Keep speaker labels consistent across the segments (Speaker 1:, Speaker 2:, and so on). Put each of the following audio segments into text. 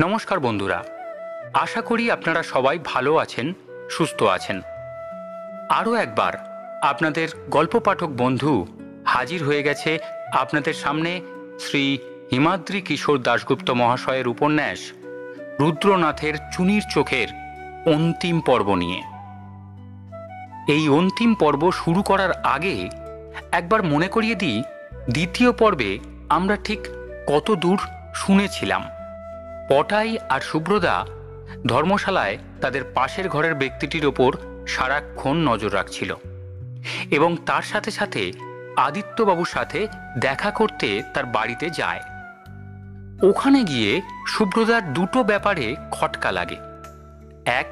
Speaker 1: নমস্কার বন্ধুরা, আশা করি আপনারা সবাই ভালো আছেন, সুস্থ আছেন। আরও একবার আপনাদের গল্প পাঠক বন্ধু হাজির হয়ে গেছে আপনাদের সামনে শ্রী হিমাদ্রি কিশোর দাশগুপ্ত মহাশয়ের উপন্যাস রুদ্রনাথের চুনির চোখের অন্তিম পর্ব নিয়ে। এই অন্তিম পর্ব শুরু করার আগে একবার মনে করিয়ে দিই, দ্বিতীয় পর্বে আমরা ঠিক কত দূর শুনেছিলাম। পটাই আর শুভ্রদা ধর্মশালায় তাদের পাশের ঘরের ব্যক্তিটির ওপর সারাক্ষণ নজর রাখছিল এবং তার সাথে সাথে আদিত্যবাবুর সাথে দেখা করতে তার বাড়িতে যায়। ওখানে গিয়ে শুভ্রদার দুটো ব্যাপারে খটকা লাগে। এক,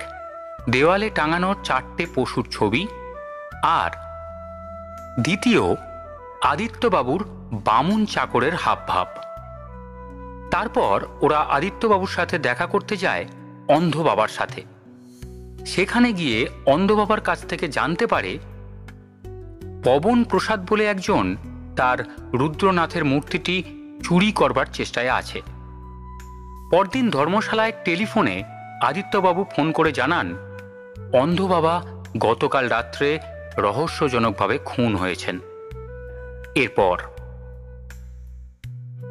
Speaker 1: দেওয়ালে টাঙানো 4টে পশুর ছবি, আর দ্বিতীয়, আদিত্যবাবুর বামুন চাকরের হাবভাব। তারপর ওরা আদিত্যবাবুর সাথে দেখা করতে যায় অন্ধ বাবার সাথে। সেখানে গিয়ে অন্ধ বাবার কাছ থেকে জানতে পারে পবন প্রসাদ বলে একজন তার রুদ্রনাথের মূর্তিটি চুরি করবার চেষ্টায় আছে। পরদিন ধর্মশালায় টেলিফোনে আদিত্যবাবু ফোন করে জানান অন্ধ বাবা গতকাল রাত্রে রহস্যজনকভাবে খুন হয়েছেন। এরপর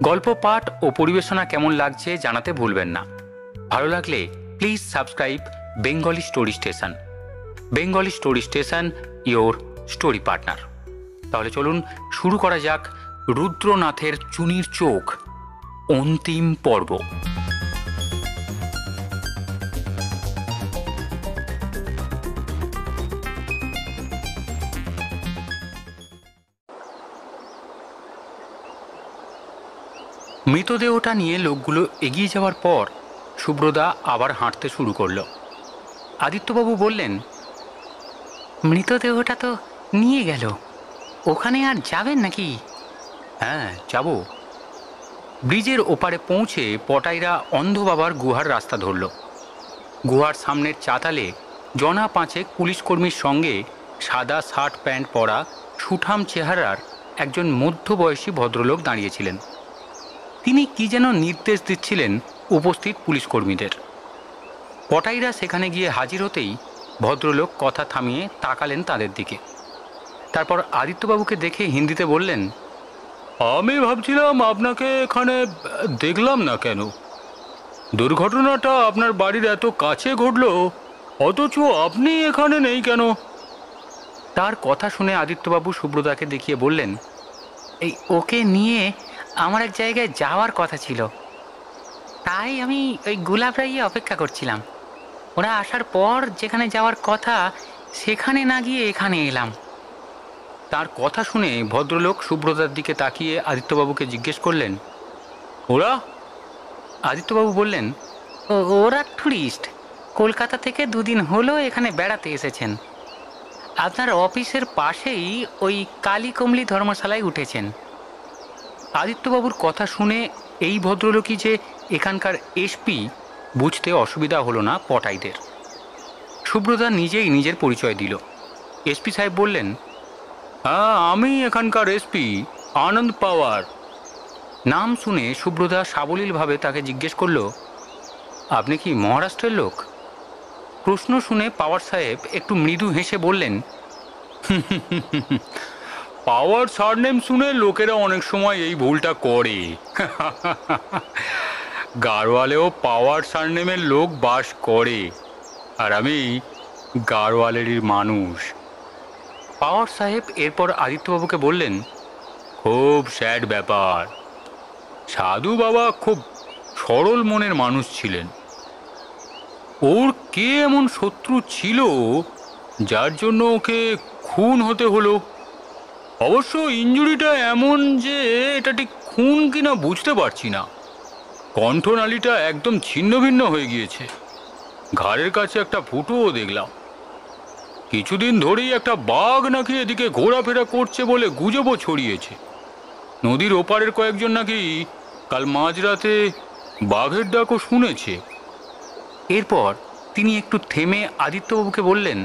Speaker 1: গল্প পাঠ ও পরিবেশনা কেমন লাগছে জানাতে ভুলবেন না। ভালো লাগলে please subscribe Bengali story station. Bengali story station, your story partner. তাহলে চলুন শুরু করা যাক রুদ্রনাথের চুনির চোখ অন্তিম পর্ব। মৃতদেহটা নিয়ে লোকগুলো এগিয়ে যাওয়ার পর শুভ্রদা আবার হাঁটতে শুরু করল। আদিত্যবাবু বললেন,
Speaker 2: মৃতদেহটা তো নিয়ে গেল, ওখানে আর যাবেন নাকি?
Speaker 1: হ্যাঁ, যাব। ব্রিজের ওপারে পৌঁছে পটাইরা অন্ধ বাবার গুহার রাস্তা ধরল। গুহার সামনের চাতালে জনা 5 পুলিশকর্মীর সঙ্গে সাদা শার্ট প্যান্ট পরা সুঠাম চেহারার একজন মধ্যবয়সী ভদ্রলোক দাঁড়িয়েছিলেন। তিনি কি যেন নির্দেশ দিচ্ছিলেন উপস্থিত পুলিশকর্মীদের। পটাইরা সেখানে গিয়ে হাজির হতেই ভদ্রলোক কথা থামিয়ে তাকালেন তাদের দিকে। তারপর আদিত্যবাবুকে দেখে হিন্দিতে বললেন,
Speaker 3: আমি ভাবছিলাম আপনাকে এখানে দেখলাম না কেন। দুর্ঘটনাটা আপনার বাড়ির এত কাছে ঘটল, অথচ আপনি এখানে নেই কেন?
Speaker 1: তার কথা শুনে আদিত্যবাবু শুভ্রদাকে দেখিয়ে বললেন,
Speaker 2: এই ওকে নিয়ে আমার এক জায়গায় যাওয়ার কথা ছিল, তাই আমি ওই গুলাবরাইয়ে অপেক্ষা করছিলাম। ওরা আসার পর যেখানে যাওয়ার কথা সেখানে না গিয়ে এখানে এলাম।
Speaker 1: তার কথা শুনে ভদ্রলোক শুভ্রদার দিকে তাকিয়ে আদিত্যবাবুকে জিজ্ঞেস করলেন,
Speaker 3: ওরা?
Speaker 1: আদিত্যবাবু বললেন,
Speaker 2: ওরা ট্যুরিস্ট, কলকাতা থেকে 2 দিন হলো এখানে বেড়াতে এসেছেন। আপনার অফিসের পাশেই ওই কালীকমলি ধর্মশালায় উঠেছেন।
Speaker 1: আদিত্যবাবুর কথা শুনে এই ভদ্রলোকই যে এখানকার এসপি বুঝতে অসুবিধা হলো না পটাইদের। শুভ্রদা নিজেই নিজের পরিচয় দিল। এসপি সাহেব বললেন,
Speaker 3: হ্যাঁ, আমি এখানকার এসপি আনন্দ পাওয়ার।
Speaker 1: নাম শুনে শুভ্রদা সাবলীলভাবে তাকে জিজ্ঞেস করল, আপনি কি মহারাষ্ট্রের লোক? প্রশ্ন শুনে পাওয়ার সাহেব একটু মৃদু হেসে বললেন,
Speaker 3: পাওয়ার সারনেম শুনে লোকেরা অনেক সময় এই ভুলটা করে। গাড়োয়ালেও পাওয়ার সারনেমের লোক বাস করে, আর আমি গাড়োয়ালেরই মানুষ।
Speaker 1: পাওয়ার সাহেব এরপর আদিত্যবাবুকে বললেন,
Speaker 3: খুব স্যাড ব্যাপার। সাধু বাবা খুব সরল মনের মানুষ ছিলেন। ওর কে এমন শত্রু ছিল যার জন্য ওকে খুন হতে হলো? অবশ্য ইনজুরিটা এমন যে এটা ঠিক খুন কিনা বুঝতে পারছি না। কণ্ঠনালীটা একদম ছিন্ন ভিন্ন হয়ে গিয়েছে। ঘাড়ের কাছে একটা ফুটোও দেখলাম। কিছুদিন ধরেই একটা বাঘ নাকি এদিকে ঘোরাফেরা করছে বলে গুজবও ছড়িয়েছে। নদীর ওপারের কয়েকজন নাকি কাল মাঝরাতে বাঘের ডাকও শুনেছে।
Speaker 1: এরপর তিনি একটু থেমে আদিত্যবাবুকে বললেন,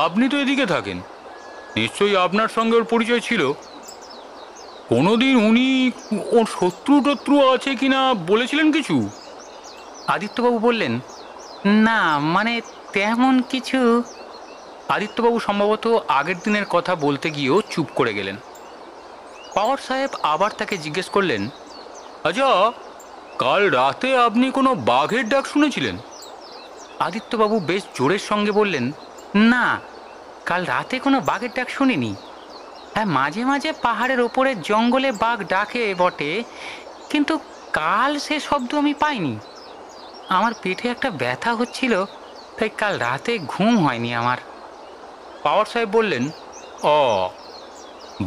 Speaker 3: আপনি তো এদিকে থাকেন, নিশ্চয়ই আপনার সঙ্গে ওর পরিচয় ছিল। কোনোদিন উনি ওর শত্রু টত্রু আছে কিনা বলেছিলেন কিছু?
Speaker 1: আদিত্যবাবু বললেন,
Speaker 2: না মানে তেমন কিছু।
Speaker 1: আদিত্যবাবু সম্ভবত আগের দিনের কথা বলতে গিয়েও চুপ করে গেলেন। পাওয়ার সাহেব আবার তাকে জিজ্ঞেস করলেন, আচ্ছা, কাল রাতে আপনি কোনো বাঘের ডাক শুনেছিলেন? আদিত্যবাবু বেশ জোরের সঙ্গে বললেন,
Speaker 2: না, কাল রাতে কোনো বাঘের ডাক শুনিনি। হ্যাঁ, মাঝে মাঝে পাহাড়ের ওপরে জঙ্গলে বাঘ ডাকে বটে, কিন্তু কাল সে শব্দ আমি পাইনি। আমার পেটে একটা ব্যথা হচ্ছিল, তাই কাল রাতে ঘুম হয়নি আমার।
Speaker 1: পাওয়ার সাহেব বললেন, ও,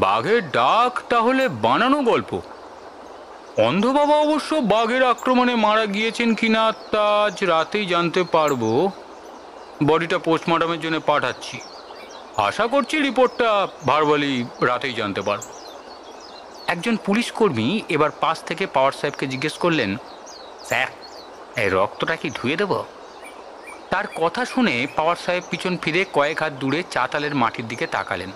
Speaker 1: বাঘের ডাক তাহলে বানানো গল্প। অন্ধ বাবা অবশ্য বাঘের আক্রমণে মারা গিয়েছেন কিনা তা আজ রাতেই জানতে পারবো। বডিটা পোস্টমর্টমের জন্য পাঠাচ্ছি। আশা করছি রিপোর্টটা ভার্বালি রাতেই জানতে পারব। একজন পুলিশ কর্মী এবার পাশ থেকে পাওয়ার সাহেবকে জিজ্ঞেস করলেন,
Speaker 2: স্যার, এই রক্তটা কি ধুয়ে দেব?
Speaker 1: তার কথা শুনে পাওয়ার সাহেব পিছন ফিরে কয়েক হাত দূরে চাতালের মাটির দিকে তাকালেন।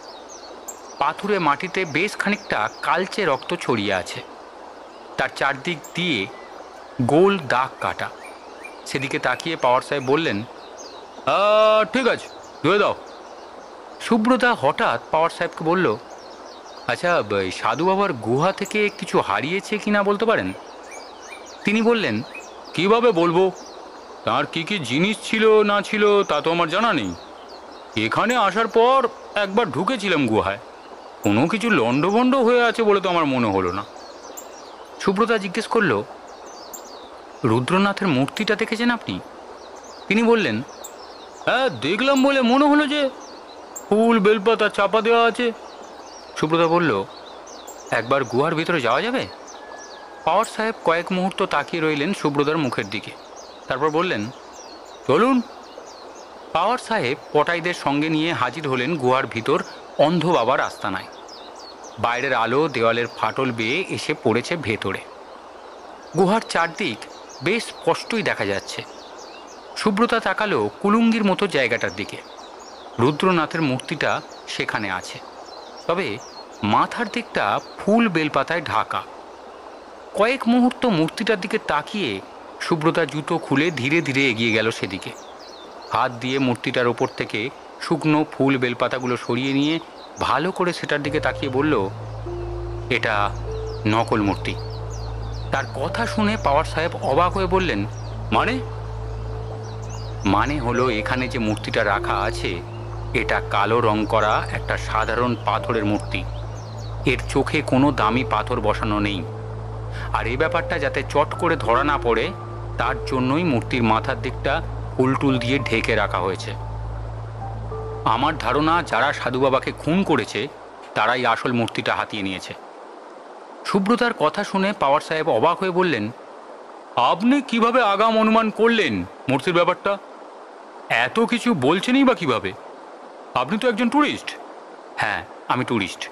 Speaker 1: পাথুরে মাটিতে বেশ খানিকটা কালচে রক্ত ছড়িয়ে আছে। তার চারদিক দিয়ে গোল দাগ কাটা। সেদিকে তাকিয়ে পাওয়ার সাহেব বললেন, ঠিক আছে, ধুয়ে দাও। সুব্রতা হঠাৎ পাওয়ার সাহেবকে বলল, আচ্ছা, সাধু বাবার গুহা থেকে কিছু হারিয়েছে কিনা বলতে পারেন? তিনি বললেন, কিভাবে বলবো? তার কি কি জিনিস ছিল না ছিল তা তো আমার জানা নেই। এখানে আসার পর একবার ঢুকেছিলাম গুহায়, কোনো কিছু লণ্ডভণ্ড হয়ে আছে বলে তো আমার মনে হলো না। সুব্রতা জিজ্ঞেস করল, রুদ্রনাথের মূর্তিটা দেখেছেন আপনি? তিনি বললেন, হ্যাঁ, দেখলাম বলে মনে হলো যে ফুল বেলপাতা চাপা দেওয়া আছে। সুব্রতা বলল, একবার গুহার ভিতরে যাওয়া যাবে? পাওয়ার সাহেব কয়েক মুহূর্ত তাকিয়ে রইলেন সুব্রতার মুখের দিকে, তারপর বললেন, চলুন। পাওয়ার সাহেব পটাইদের সঙ্গে নিয়ে হাজির হলেন গুহার ভিতর অন্ধ বাবার আস্তানায়। বাইরের আলো দেওয়ালের ফাটল বেয়ে এসে পড়েছে ভেতরে। গুহার চারদিক বেশ স্পষ্টই দেখা যাচ্ছে। সুব্রতা তাকালো কুলুঙ্গির মতো জায়গাটার দিকে। রুদ্রনাথের মূর্তিটা সেখানে আছে, তবে মাথার দিকটা ফুল বেলপাতায় ঢাকা। কয়েক মুহূর্ত মূর্তিটার দিকে তাকিয়ে সুব্রতা জুতো খুলে ধীরে ধীরে এগিয়ে গেল সেদিকে। হাত দিয়ে মূর্তিটার ওপর থেকে শুকনো ফুল বেলপাতাগুলো সরিয়ে নিয়ে ভালো করে সেটার দিকে তাকিয়ে বলল, এটা নকল মূর্তি। তার কথা শুনে পাওয়ার সাহেব অবাক হয়ে বললেন, মানে? মানে হলো, এখানে যে মূর্তিটা রাখা আছে এটা কালো রং করা একটা সাধারণ পাথরের মূর্তি। এর চোখে কোনো দামি পাথর বসানো নেই। আর এই ব্যাপারটা যাতে চট করে ধরা না পড়ে তার জন্যই মূর্তির মাথার দিকটা ফুলটুল দিয়ে ঢেকে রাখা হয়েছে। আমার ধারণা যারা সাধু বাবাকে খুন করেছে তারাই আসল মূর্তিটা হাতিয়ে নিয়েছে। সুব্রতার কথা শুনে পাওয়ার সাহেব অবাক হয়ে বললেন, আপনি কিভাবে আগাম অনুমান করলেন মূর্তির ব্যাপারটা? এত কিছু বলছেনই বা কিভাবে? আপনি তো একজন ট্যুরিস্ট। হ্যাঁ, আমি ট্যুরিস্ট,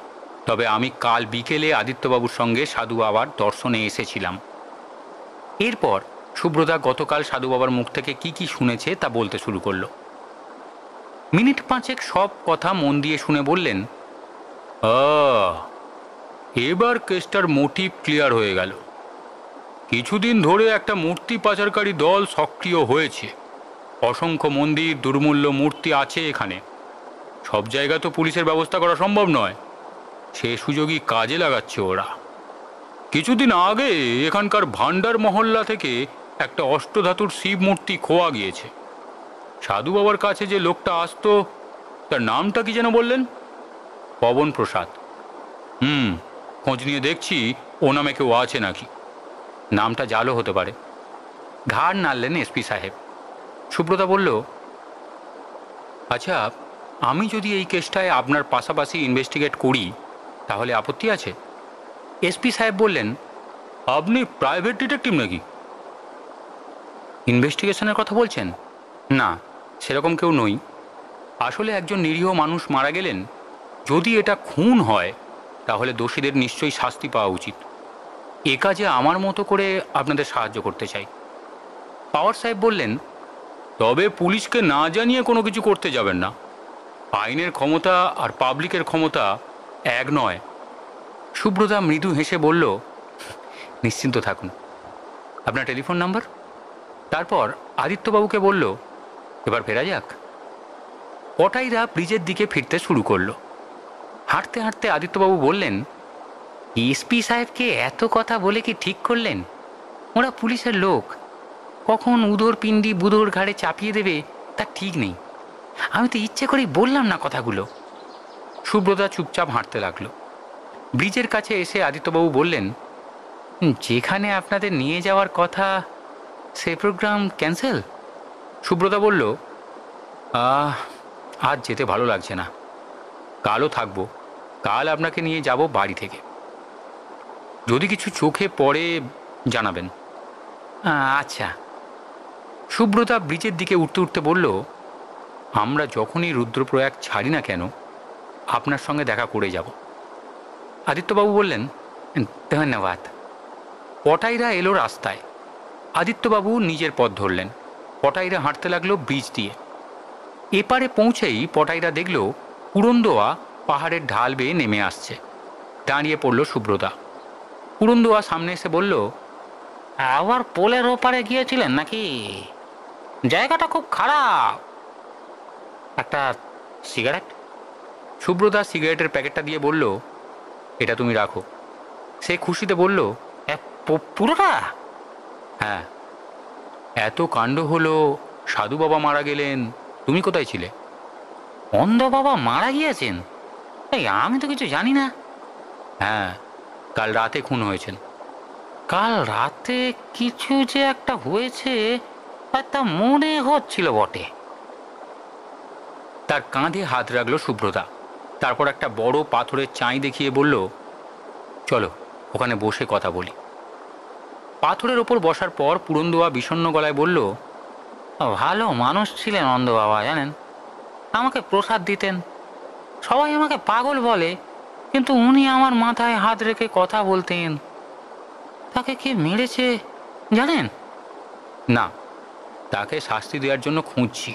Speaker 1: তবে আমি কাল বিকেলে আদিত্যবাবুর সঙ্গে সাধু বাবার দর্শনে এসেছিলাম। এরপর সুব্রতা গতকাল সাধু বাবার মুখ থেকে কি কি শুনেছে তা বলতে শুরু করল। মিনিট পাঁচেক সব কথা মন দিয়ে শুনে বললেন, এবার কেসটার মোটিভ ক্লিয়ার হয়ে গেল। কিছুদিন ধরে একটা মূর্তি পাচারকারী দল সক্রিয় হয়েছে। অসংখ্য মন্দির, দুর্মূল্য মূর্তি আছে এখানে। সব জায়গা তো পুলিশের ব্যবস্থা করা সম্ভব নয়, সে সুযোগই কাজে লাগাচ্ছে ওরা। কিছুদিন আগে এখানকার ভান্ডার মহল্লা থেকে একটা অষ্টধাতুর শিব মূর্তি খোয়া গিয়েছে। সাধু বাবার কাছে যে লোকটা আসতো তার নামটা কি যেন বললেন? পবন প্রসাদ। খোঁজ নিয়ে দেখছি ও নামে কেউ আছে নাকি। নামটা জালও হতে পারে। ঘাড় নাড়লেন এসপি সাহেব। সুব্রতা বলল, আচ্ছা, আমি যদি এই কেসটায় আপনার পাশাপাশি ইনভেস্টিগেট করি তাহলে আপত্তি আছে? এসপি সাহেব বললেন, আপনি প্রাইভেট ডিটেকটিভ নাকি? ইনভেস্টিগেশনের কথা বলছেন? না, সেরকম কেউ নই। আসলে একজন নিরীহ মানুষ মারা গেলেন, যদি এটা খুন হয় তাহলে দোষীদের নিশ্চয়ই শাস্তি পাওয়া উচিত। এ কাজে আমার মতো করে আপনাদের সাহায্য করতে চাই। পাওয়ার সাহেব বললেন, তবে পুলিশকে না জানিয়ে কোনো কিছু করতে যাবেন না। আইনের ক্ষমতা আর পাবলিকের ক্ষমতা এক নয়। সুব্রতা মৃদু হেসে বলল, নিশ্চিন্ত থাকুন। আপনার টেলিফোন নাম্বার? তারপর আদিত্যবাবুকে বলল, এবার ফেরা যাক। পটাইরা ব্রিজের দিকে ফিরতে শুরু করলো। হাঁটতে হাঁটতে আদিত্যবাবু বললেন,
Speaker 2: এসপি সাহেবকে এত কথা বলে কি ঠিক করলেন? ওরা পুলিশের লোক, কখন উদোর পিণ্ডি বুধোর ঘাড়ে চাপিয়ে দেবে তার ঠিক নেই। আমি তো ইচ্ছে করেই বললাম না কথাগুলো।
Speaker 1: সুব্রতা চুপচাপ হাঁটতে লাগলো। ব্রিজের কাছে এসে আদিত্যবাবু বললেন,
Speaker 2: যেখানে আপনাদের নিয়ে যাওয়ার কথা সে প্রোগ্রাম ক্যান্সেল?
Speaker 1: সুব্রতা বলল, আজ যেতে ভালো লাগছে না, কালও থাকবো। কাল আপনাকে নিয়ে যাব বাড়ি থেকে। যদি কিছু চোখে পড়ে জানাবেন।
Speaker 2: আচ্ছা।
Speaker 1: সুব্রতা ব্রিজের দিকে উঠতে উঠতে বলল, আমরা যখনই রুদ্রপ্রয়াগ ছাড়ি না কেন আপনার সঙ্গে দেখা করে যাব। আদিত্যবাবু বললেন,
Speaker 2: ধন্যবাদ।
Speaker 1: পটাইরা এলো রাস্তায়। আদিত্যবাবু নিজের পথ ধরলেন। পটাইরা হাঁটতে লাগলো ব্রিজ দিয়ে। এপারে পৌঁছেই পটাইরা দেখল পুরন্দোয়া পাহাড়ের ঢাল বেয়ে নেমে আসছে। দাঁড়িয়ে পড়ল সুব্রতা। পুরন্দোয়া সামনে এসে বলল,
Speaker 2: আবার পোলের ওপারে গিয়েছিলেন নাকি? জায়গাটা খুব খারাপ। একটা সিগারেট?
Speaker 1: সুব্রতা সিগারেটের প্যাকেটটা দিয়ে বলল, এটা তুমি রাখো। সে খুশিতে বলল,
Speaker 2: পুরোটা?
Speaker 1: হ্যাঁ। এত কাণ্ড হলো, সাধু বাবা মারা গেলেন, তুমি কোথায় ছিলে?
Speaker 2: অন্ধ বাবা মারা গিয়েছেন? এই আমি তো কিছু জানি না।
Speaker 1: হ্যাঁ, কাল রাতে খুন হয়েছেন।
Speaker 2: কাল রাতে কিছু যে একটা হয়েছে তা মনে হচ্ছিল বটে।
Speaker 1: তার কাঁধে হাত রাখলো সুব্রতা। তারপর একটা বড় পাথরের চাই দেখিয়ে বলল, চলো ওখানে বসে কথা বলি। পাথরের ওপর বসার পর পুরন্দোয়া বিষণ্ণ গলায় বলল,
Speaker 2: ভালো মানুষ ছিলেন অন্ধ বাবা, জানেন। আমাকে প্রসাদ দিতেন। সবাই আমাকে পাগল বলে, কিন্তু উনি আমার মাথায় হাত রেখে কথা বলতেন। তাকে কে মেরেছে জানেন?
Speaker 1: না, তাকে শাস্তি দেওয়ার জন্য খুঁজছি।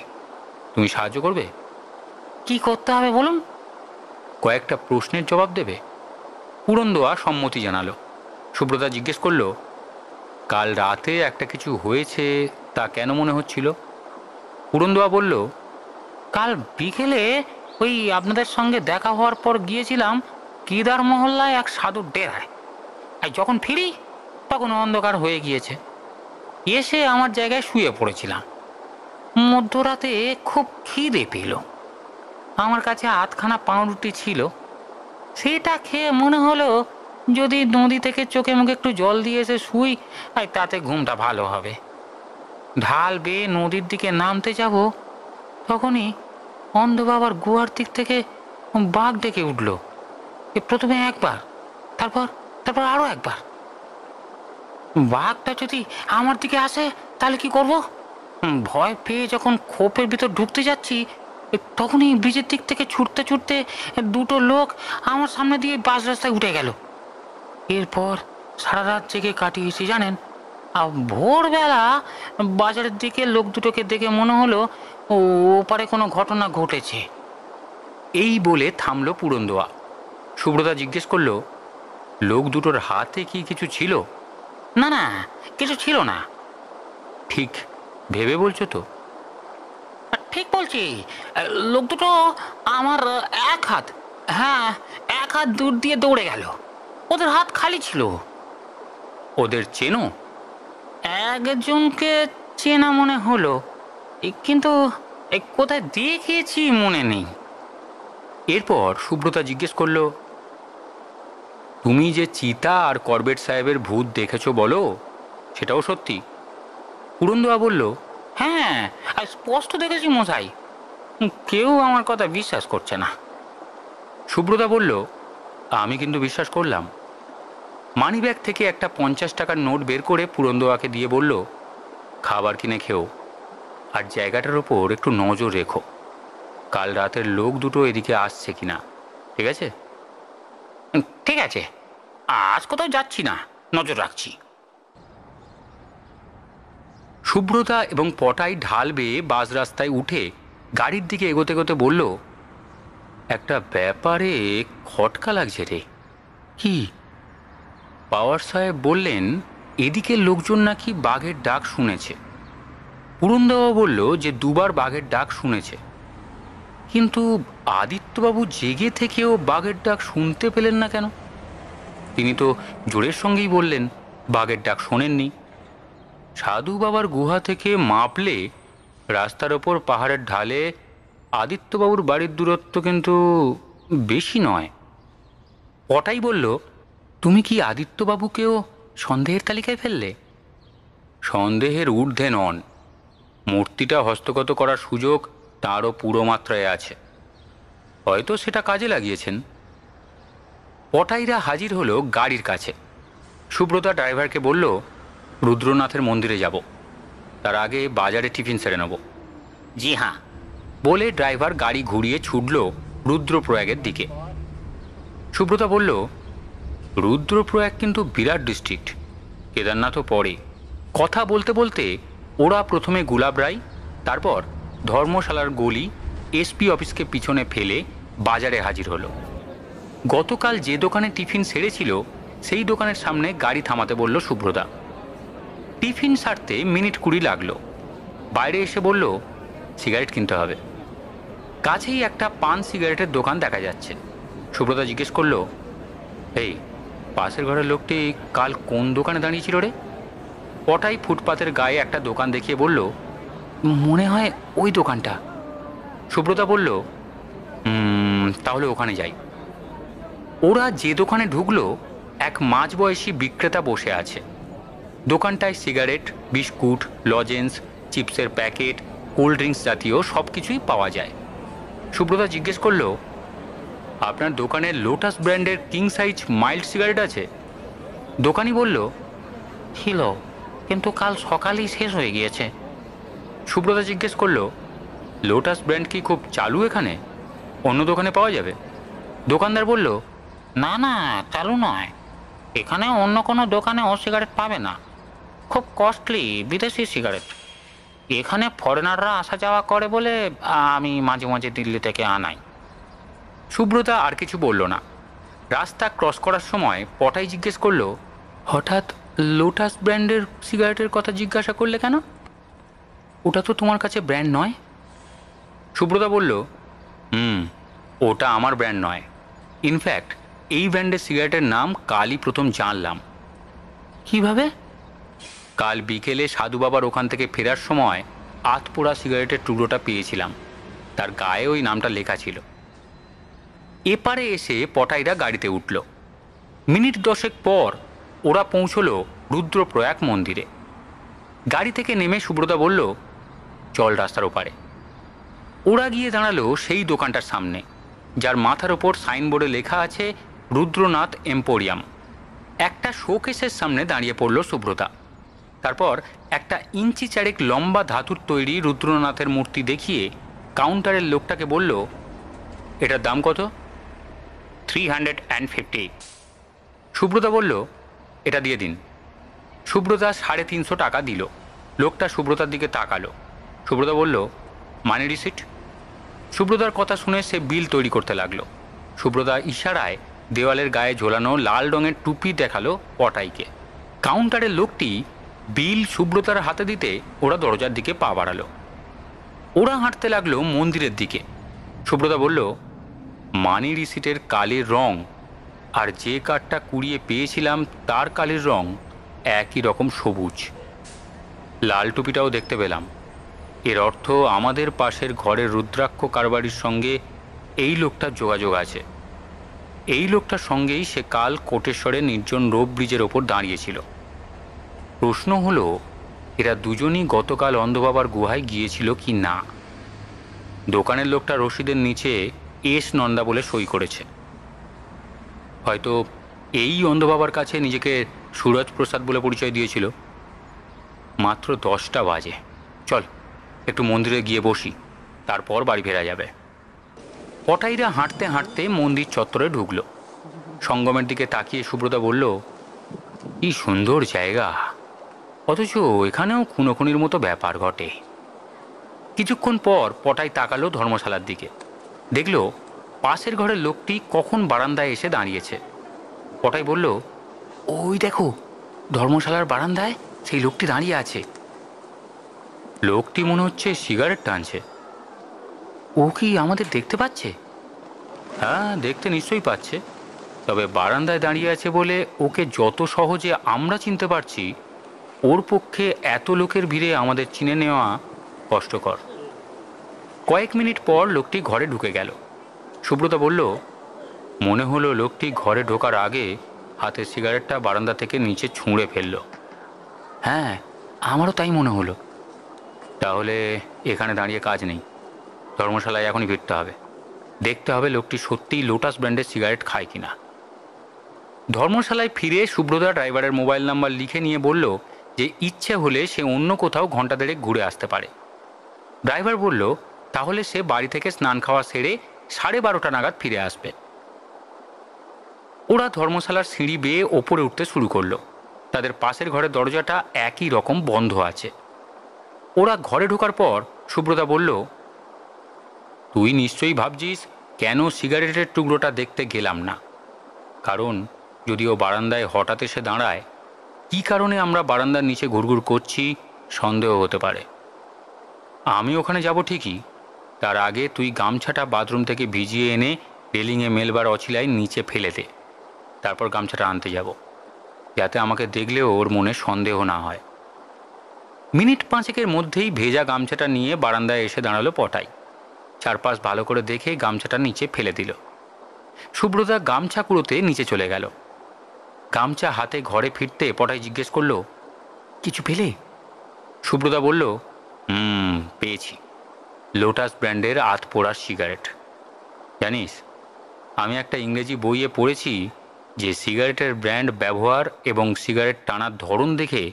Speaker 1: তুমি সাহায্য করবে?
Speaker 2: কি করতে হবে বলুন?
Speaker 1: কয়েকটা প্রশ্নের জবাব দেবে। পুরন্দোয়া সম্মতি জানালো। সুব্রতা জিজ্ঞেস করল, কাল রাতে একটা কিছু হয়েছে তা কেন মনে হচ্ছিল? পুরন্দোয়া বলল,
Speaker 2: কাল বিকেলে ওই আপনাদের সঙ্গে দেখা হওয়ার পর গিয়েছিলাম কেদার মহল্লায় এক সাধুর ডেরায়। আর যখন ফিরি তখন অন্ধকার হয়ে গিয়েছে। এসে আমার জায়গায় শুয়ে পড়েছিলাম। মধ্যরাতে খুব খিদে পেল। আমার কাছে আধখানা পাউরুটি ছিল। সেটা খেয়ে মনে হলো যদি নদী থেকে চোখে মুখে একটু জল দিয়ে এসে শুই, আর তাতে ঘুমটা ভালো হবে। ঢাল বেয়ে নদীর দিকে নামতে যাব, তখনই অন্ধ বাবার গুহার দিক থেকে বাঘ ডেকে উঠল। প্রথমে একবার, তারপর তারপর আরো একবার। বাঘটা যদি আমার দিকে আসে তাহলে কি করব? ভয় পেয়ে যখন খোপের ভিতর ঢুকতে যাচ্ছি, তখনই ব্রিজের দিক থেকে ছুটতে ছুটতে দুটো লোক আমার সামনে দিয়ে বাস রাস্তায় উঠে গেল। এরপর সারা রাত জেগে কাটিয়েছি, জানেন। আর ভোরবেলা বাজারের দিকে লোক দুটোকে দেখে মনে হলো ওপারে কোনো ঘটনা ঘটেছে।
Speaker 1: এই বলে থামল পুরন্দোয়া। সুব্রতা জিজ্ঞেস করল, লোক দুটোর হাতে কি কিছু ছিল?
Speaker 2: না না, কিছু ছিল না।
Speaker 1: ঠিক ভেবে বলছো তো?
Speaker 2: ঠিক বলছি। লোক দুটো আমার এক হাত, হ্যাঁ এক হাত দূর দিয়ে দৌড়ে গেল। ওদের হাত খালি ছিল।
Speaker 1: ওদের চেনো?
Speaker 2: একজনকে চেনা মনে হলো, কিন্তু কোথায় দেখেছি মনে নেই।
Speaker 1: এরপর সুব্রতা জিজ্ঞেস করল, তুমি যে চিতা আর করবেট সাহেবের ভূত দেখেছো বলো, সেটাও সত্যি?
Speaker 2: পুরন্দোয়া বলল, হ্যাঁ স্পষ্ট দেখেছি মশাই। কেউ আমার কথা বিশ্বাস করছে না।
Speaker 1: সুব্রতা বলল, আমি কিন্তু বিশ্বাস করলাম। মানিব্যাগ থেকে একটা 50 টাকার নোট বের করে পুরন্দোয়াকে দিয়ে বলল, খাবার কিনে খেও, আর জায়গাটার ওপর একটু নজর রেখো। কাল রাতের লোক দুটো এদিকে আসছে কিনা, ঠিক আছে?
Speaker 2: ঠিক আছে, আজ কোথাও যাচ্ছি না, নজর রাখছি।
Speaker 1: সুব্রতা এবং পটাই ঢাল বেয়ে বাস রাস্তায় উঠে গাড়ির দিকে এগোতে এগোতে বলল, একটা ব্যাপারে খটকা লাগছে রে।
Speaker 2: কি?
Speaker 1: পাওয়ার সাহেব বললেন, এদিকে লোকজন নাকি বাঘের ডাক শুনেছে। পুরন্দবাবু বলল যে দুবার বাঘের ডাক শুনেছে, কিন্তু আদিত্যবাবু জেগে থেকেও বাঘের ডাক শুনতে পেলেন না কেন? তিনি তো জোরের সঙ্গেই বললেন বাঘের ডাক শোনেননি। সাধু বাবার গুহা থেকে মাপলে রাস্তার ওপর পাহাড়ের ঢালে আদিত্যবাবুর বাড়ির দূরত্ব কিন্তু বেশি নয়। পটাই বলল, তুমি কি আদিত্যবাবুকেও সন্দেহের তালিকায় ফেললে? সন্দেহের ঊর্ধ্বে নন, মূর্তিটা হস্তগত করার সুযোগ তাঁরও পুরো মাত্রায় আছে, হয়তো সেটা কাজে লাগিয়েছেন। পটাইরা হাজির হলো গাড়ির কাছে। সুব্রতা ড্রাইভারকে বলল, রুদ্রনাথের মন্দিরে যাব, তার আগে বাজারে টিফিন সেরে নেব।
Speaker 2: জি হ্যাঁ,
Speaker 1: বলে ড্রাইভার গাড়ি ঘুরিয়ে ছুটল রুদ্রপ্রয়াগের দিকে। সুব্রতা বলল, রুদ্রপ্রয়াগ কিন্তু বিরাট ডিস্ট্রিক্ট, কেদারনাথও পড়ে। কথা বলতে বলতে ওরা প্রথমে গুলাবরাই, তারপর ধর্মশালার গলি, এসপি অফিসকে পিছনে ফেলে বাজারে হাজির হলো। গতকাল যে দোকানে টিফিন সেরেছিল সেই দোকানের সামনে গাড়ি থামাতে বলল সুব্রতা। টিফিন সারতে মিনিট 20 লাগলো। বাইরে এসে বলল, সিগারেট কিনতে হবে। কাছেই একটা পান সিগারেটের দোকান দেখা যাচ্ছে। সুব্রতা জিজ্ঞেস করলো, এই পাশের ঘরের লোকটি কাল কোন দোকানে দাঁড়িয়েছিল রে? পটাই ফুটপাতের গায়ে একটা দোকান দেখিয়ে বলল, মনে হয় ওই দোকানটা। সুব্রতা বলল, তাহলে ওখানে যাই। ওরা যে দোকানে ঢুকলো, এক মাঝবয়সী বিক্রেতা বসে আছে। দোকানটায় সিগারেট, বিস্কুট, লজেন্স, চিপসের প্যাকেট, কোল্ড ড্রিঙ্কস জাতীয় সব কিছুই পাওয়া যায়। সুব্রতা জিজ্ঞেস করলো, আপনার দোকানে লোটাস ব্র্যান্ডের কিং সাইজ মাইল্ড সিগারেট আছে? দোকানি বলল,
Speaker 2: ছিল, কিন্তু কাল সকালেই শেষ হয়ে গিয়েছে।
Speaker 1: সুব্রতা জিজ্ঞেস করলো, লোটাস ব্র্যান্ড কি খুব চালু এখানে? অন্য দোকানে পাওয়া যাবে? দোকানদার বলল,
Speaker 2: না না, চালু নয়, এখানে অন্য কোনো দোকানে ও সিগারেট পাবে না, খুব কস্টলি বিদেশি সিগারেট। এখানে ফরেনাররা আসা যাওয়া করে বলে আমি মাঝে মাঝে দিল্লি থেকে আনাই।
Speaker 1: সুব্রতা আর কিছু বলল না। রাস্তা ক্রস করার সময় পটাই জিজ্ঞেস করলো, হঠাৎ লোটাস ব্র্যান্ডের সিগারেটের কথা জিজ্ঞাসা করলে কেন? ওটা তো তোমার কাছে ব্র্যান্ড নয়। সুব্রতা বলল, ওটা আমার ব্র্যান্ড নয়। ইনফ্যাক্ট এই ব্র্যান্ডের সিগারেটের নাম কালই প্রথম জানলাম। কিভাবে? কাল বিকেলে সাধু বাবার ওখান থেকে ফেরার সময় আতপোড়া সিগারেটের টুকরোটা পেয়েছিলাম, তার গায়ে ওই নামটা লেখা ছিল। এপারে এসে পটাইরা গাড়িতে উঠল। মিনিট 10 পর ওরা পৌঁছলো রুদ্রপ্রয়াগ মন্দিরে। গাড়ি থেকে নেমে সুব্রতা বলল, চল রাস্তার ওপারে। ওরা গিয়ে দাঁড়ালো সেই দোকানটার সামনে, যার মাথার ওপর সাইনবোর্ডে লেখা আছে রুদ্রনাথ এম্পোরিয়াম। একটা শোকেসের সামনে দাঁড়িয়ে পড়ল সুব্রতা। তারপর একটা ইঞ্চি চারেক লম্বা ধাতুর তৈরি রুদ্রনাথের মূর্তি দেখিয়ে কাউন্টারের লোকটাকে বলল, এটার দাম কত? 350। সুব্রতা বলল, এটা দিয়ে দিন। সুব্রতা 350 টাকা দিল। লোকটা সুব্রতার দিকে তাকালো। সুব্রতা বলল, মানি রিসিট? সুব্রতার কথা শুনে সে বিল তৈরি করতে লাগলো। সুব্রতা ইশারায় দেওয়ালের গায়ে ঝোলানো লাল রঙের টুপি দেখালো পটাইকে। কাউন্টারের লোকটি বিল সুব্রতার হাতে দিতে ওরা দরজার দিকে পা বাড়ালো। ওরা হাঁটতে লাগলো মন্দিরের দিকে। সুব্রতা বলল, মানি রিসিটের কালির রং আর যে কার্ডটা কুড়িয়ে পেয়েছিলাম তার কালির রং একই রকম সবুজ। লাল টুপিটাও দেখতে পেলাম। এর অর্থ আমাদের পাশের ঘরের রুদ্রাক্ষ কারবারির সঙ্গে এই লোকটার যোগাযোগ আছে। এই লোকটার সঙ্গেই সে কাল কোটেশ্বরে নির্জন রোপ ব্রিজের ওপর দাঁড়িয়েছিল। প্রশ্ন হলো, এরা দুজনই গতকাল অন্ধবাবার গুহায় গিয়েছিল কি না। দোকানের লোকটা রসিদের নিচে এস নন্দা বলে সই করেছে। হয়তো এই অন্ধবাবার কাছে নিজেকে সুরজ প্রসাদ বলে পরিচয় দিয়েছিল। মাত্র 10টা বাজে। চল একটু মন্দিরে গিয়ে বসি, তারপর বাড়ি ফেরা যাবে। পটাইরা হাঁটতে হাঁটতে মন্দির চত্বরে ঢুকল। সঙ্গমের দিকে তাকিয়ে সুব্রতা বলল, কি সুন্দর জায়গা, অথচ এখানেও খুনোখুনির মতো ব্যাপার ঘটে। কিছুক্ষণ পর পটাই তাকালো ধর্মশালার দিকে। দেখল পাশের ঘরের লোকটি কখন বারান্দায় এসে দাঁড়িয়েছে। পটাই বলল, ওই দেখো, ধর্মশালার বারান্দায় সেই লোকটি দাঁড়িয়ে আছে। লোকটি মনে হচ্ছে সিগারেট টানছে।
Speaker 2: ও কি আমাদের দেখতে পাচ্ছে?
Speaker 1: হ্যাঁ, দেখতে নিশ্চয়ই পাচ্ছে, তবে বারান্দায় দাঁড়িয়ে আছে বলে ওকে যত সহজে আমরা চিনতে পারছি, ওর পক্ষে এত লোকের ভিড়ে আমাদের চিনে নেওয়া কষ্টকর। কয়েক মিনিট পর লোকটি ঘরে ঢুকে গেল। সুব্রতা বলল, মনে হলো লোকটি ঘরে ঢোকার আগে হাতের সিগারেটটা বারান্দা থেকে নিচে ছুঁড়ে ফেলল।
Speaker 2: হ্যাঁ, আমারও তাই মনে হলো।
Speaker 1: তাহলে এখানে দাঁড়িয়ে কাজ নেই, ধর্মশালায় এখনই ফিরতে হবে। দেখতে হবে লোকটি সত্যিই লোটাস ব্র্যান্ডের সিগারেট খায় কিনা। ধর্মশালায় ফিরে সুব্রতা ড্রাইভারের মোবাইল নাম্বার লিখে নিয়ে বলল যে ইচ্ছে হলে সে অন্য কোথাও ঘন্টা দেড়েক ঘুরে আসতে পারে। ড্রাইভার বলল তাহলে সে বাড়ি থেকে স্নান খাওয়া সেরে 12:30 নাগাদ ফিরে আসবে। ওরা ধর্মশালার সিঁড়ি বেয়ে ওপরে উঠতে শুরু করলো। তাদের পাশের ঘরের দরজাটা একই রকম বন্ধ আছে। ওরা ঘরে ঢোকার পর সুব্রতা বলল, তুই নিশ্চয়ই ভাবছিস কেন সিগারেটের টুকরোটা দেখতে গেলাম না। কারণ যদি ও বারান্দায় হঠাৎ এসে দাঁড়ায়, কী কারণে আমরা বারান্দার নিচে ঘুরঘুর করছি সন্দেহ হতে পারে। আমি ওখানে যাব ঠিকই, তার আগে তুই গামছাটা বাথরুম থেকে ভিজিয়ে এনে রেলিংয়ে মেলবার অছিলায় নিচে ফেলে দে। তারপর গামছাটা আনতে যাব, যাতে আমাকে দেখলেও ওর মনে সন্দেহ না হয়। মিনিট 5-এর মধ্যেই ভেজা গামছাটা নিয়ে বারান্দায় এসে দাঁড়ালো পটাই। চারপাশ ভালো করে দেখে গামছাটা নিচে ফেলে দিল। সুব্রতা গামছা কুড়োতে নিচে চলে গেল। গামছা হাতে ঘরে ফিরতে পটাই জিজ্ঞেস করলো,
Speaker 2: কিছু পেলে?
Speaker 1: সুব্রতা বলল, পেয়েছি, লোটাস ব্র্যান্ডের আধপোড়া সিগারেট। জানিস, আমি একটা ইংরেজি বইয়ে পড়েছি যে সিগারেটের ব্র্যান্ড ব্যবহার এবং সিগারেট টানার ধরন দেখে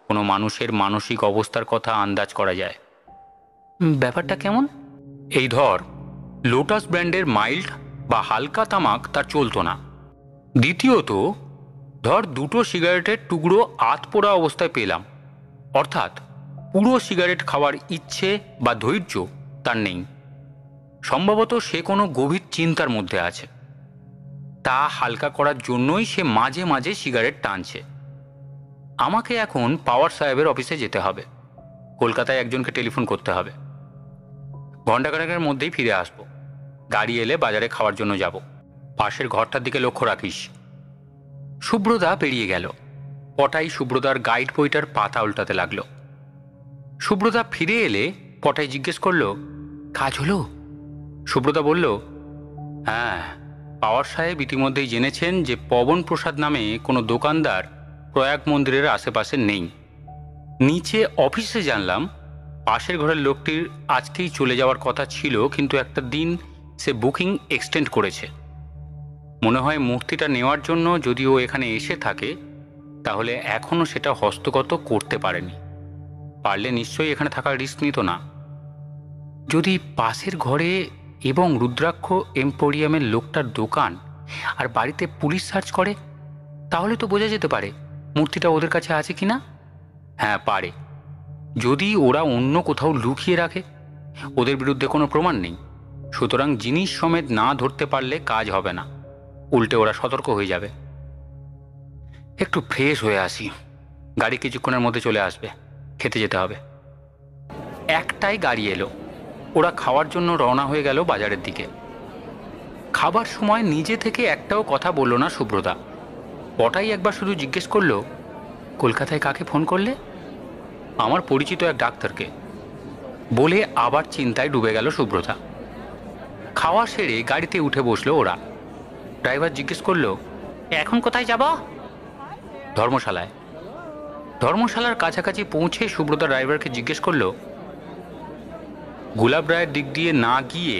Speaker 1: কোনো মানুষের মানসিক অবস্থার কথা আন্দাজ করা যায়।
Speaker 2: ব্যাপারটা কেমন?
Speaker 1: এই ধর, লোটাস ব্র্যান্ডের মাইল্ড বা হালকা তামাক তার চলতো না। দ্বিতীয়ত, ধর দুটো সিগারেটের টুকরো আধপোড়া অবস্থায় পেলাম, অর্থাৎ পুরো সিগারেট খাওয়ার ইচ্ছে বা ধৈর্য তার নেই। সম্ভবত সে কোনো গভীর চিন্তার মধ্যে আছে। তা হালকা করার জন্যই সে মাঝে মাঝে সিগারেট টানছে। আমাকে এখন পাওয়ার সাহেবের অফিসে যেতে হবে। কলকাতায় একজনকে টেলিফোন করতে হবে। ঘণ্টাখানেকের মধ্যেই ফিরে আসব। গাড়ি এলে বাজারে খাওয়ার জন্য যাব। পাশের ঘরটার দিকে লক্ষ্য রাখিস। সুব্রতা পেরিয়ে গেল। পটাই সুব্রতার গাইড বইটার পাতা উল্টাতে লাগলো। সুব্রতা ফিরে এলে পটাই জিজ্ঞেস করলো,
Speaker 2: কাজ হলো?
Speaker 1: সুব্রতা বলল, হ্যাঁ, পাওয়ার সাহেব ইতিমধ্যেই জেনেছেন যে পবন প্রসাদ নামে কোনো দোকানদার প্রয়াগ মন্দিরের আশেপাশে নেই। নিচে অফিসে জানলাম পাশের ঘরের লোকটির আজকেই চলে যাওয়ার কথা ছিল, কিন্তু একটা দিন সে বুকিং এক্সটেন্ড করেছে। মনে হয় মূর্তিটা নেওয়ার জন্য যদি ও এখানে এসে থাকে, তাহলে এখনও সেটা হস্তগত করতে পারেনি। পারলে নিশ্চয়ই এখানে থাকার রিস্ক নিত না। যদি পাশের ঘরে এবং রুদ্রাক্ষ এম্পোরিয়ামের লোকটার দোকান আর বাড়িতে পুলিশ সার্চ করে, তাহলে তো বোঝা যেতে পারে মূর্তিটা ওদের কাছে আছে কি না। হ্যাঁ, পারে। যদি ওরা অন্য কোথাও লুকিয়ে রাখে, ওদের বিরুদ্ধে কোনো প্রমাণ নেই, সুতরাং জিনিস সমেত না ধরতে পারলে কাজ হবে না, উল্টে ওরা সতর্ক হয়ে যাবে। একটু ফ্রেশ হয়ে আসি, গাড়ি কিছুক্ষণের মধ্যে চলে আসবে, খেতে যেতে হবে। একটাই গাড়ি এলো। ওরা খাওয়ার জন্য রওনা হয়ে গেল বাজারের দিকে। খাবার সময় নিজে থেকে একটাও কথা বলল না সুব্রতা। পটাই একবার শুধু জিজ্ঞেস করলো, কলকাতায় কাকে ফোন করলে? আমার পরিচিত এক ডাক্তারকে, বলে আবার চিন্তায় ডুবে গেল সুব্রতা। খাওয়া সেরে গাড়িতে উঠে বসলো ওরা। ড্রাইভার জিজ্ঞেস করলো,
Speaker 2: এখন কোথায় যাব?
Speaker 1: ধর্মশালায়। ধর্মশালার কাছাকাছি পৌঁছে সুব্রতা ড্রাইভারকে জিজ্ঞেস করলো, গুলাব রায়ের দিক দিয়ে না গিয়ে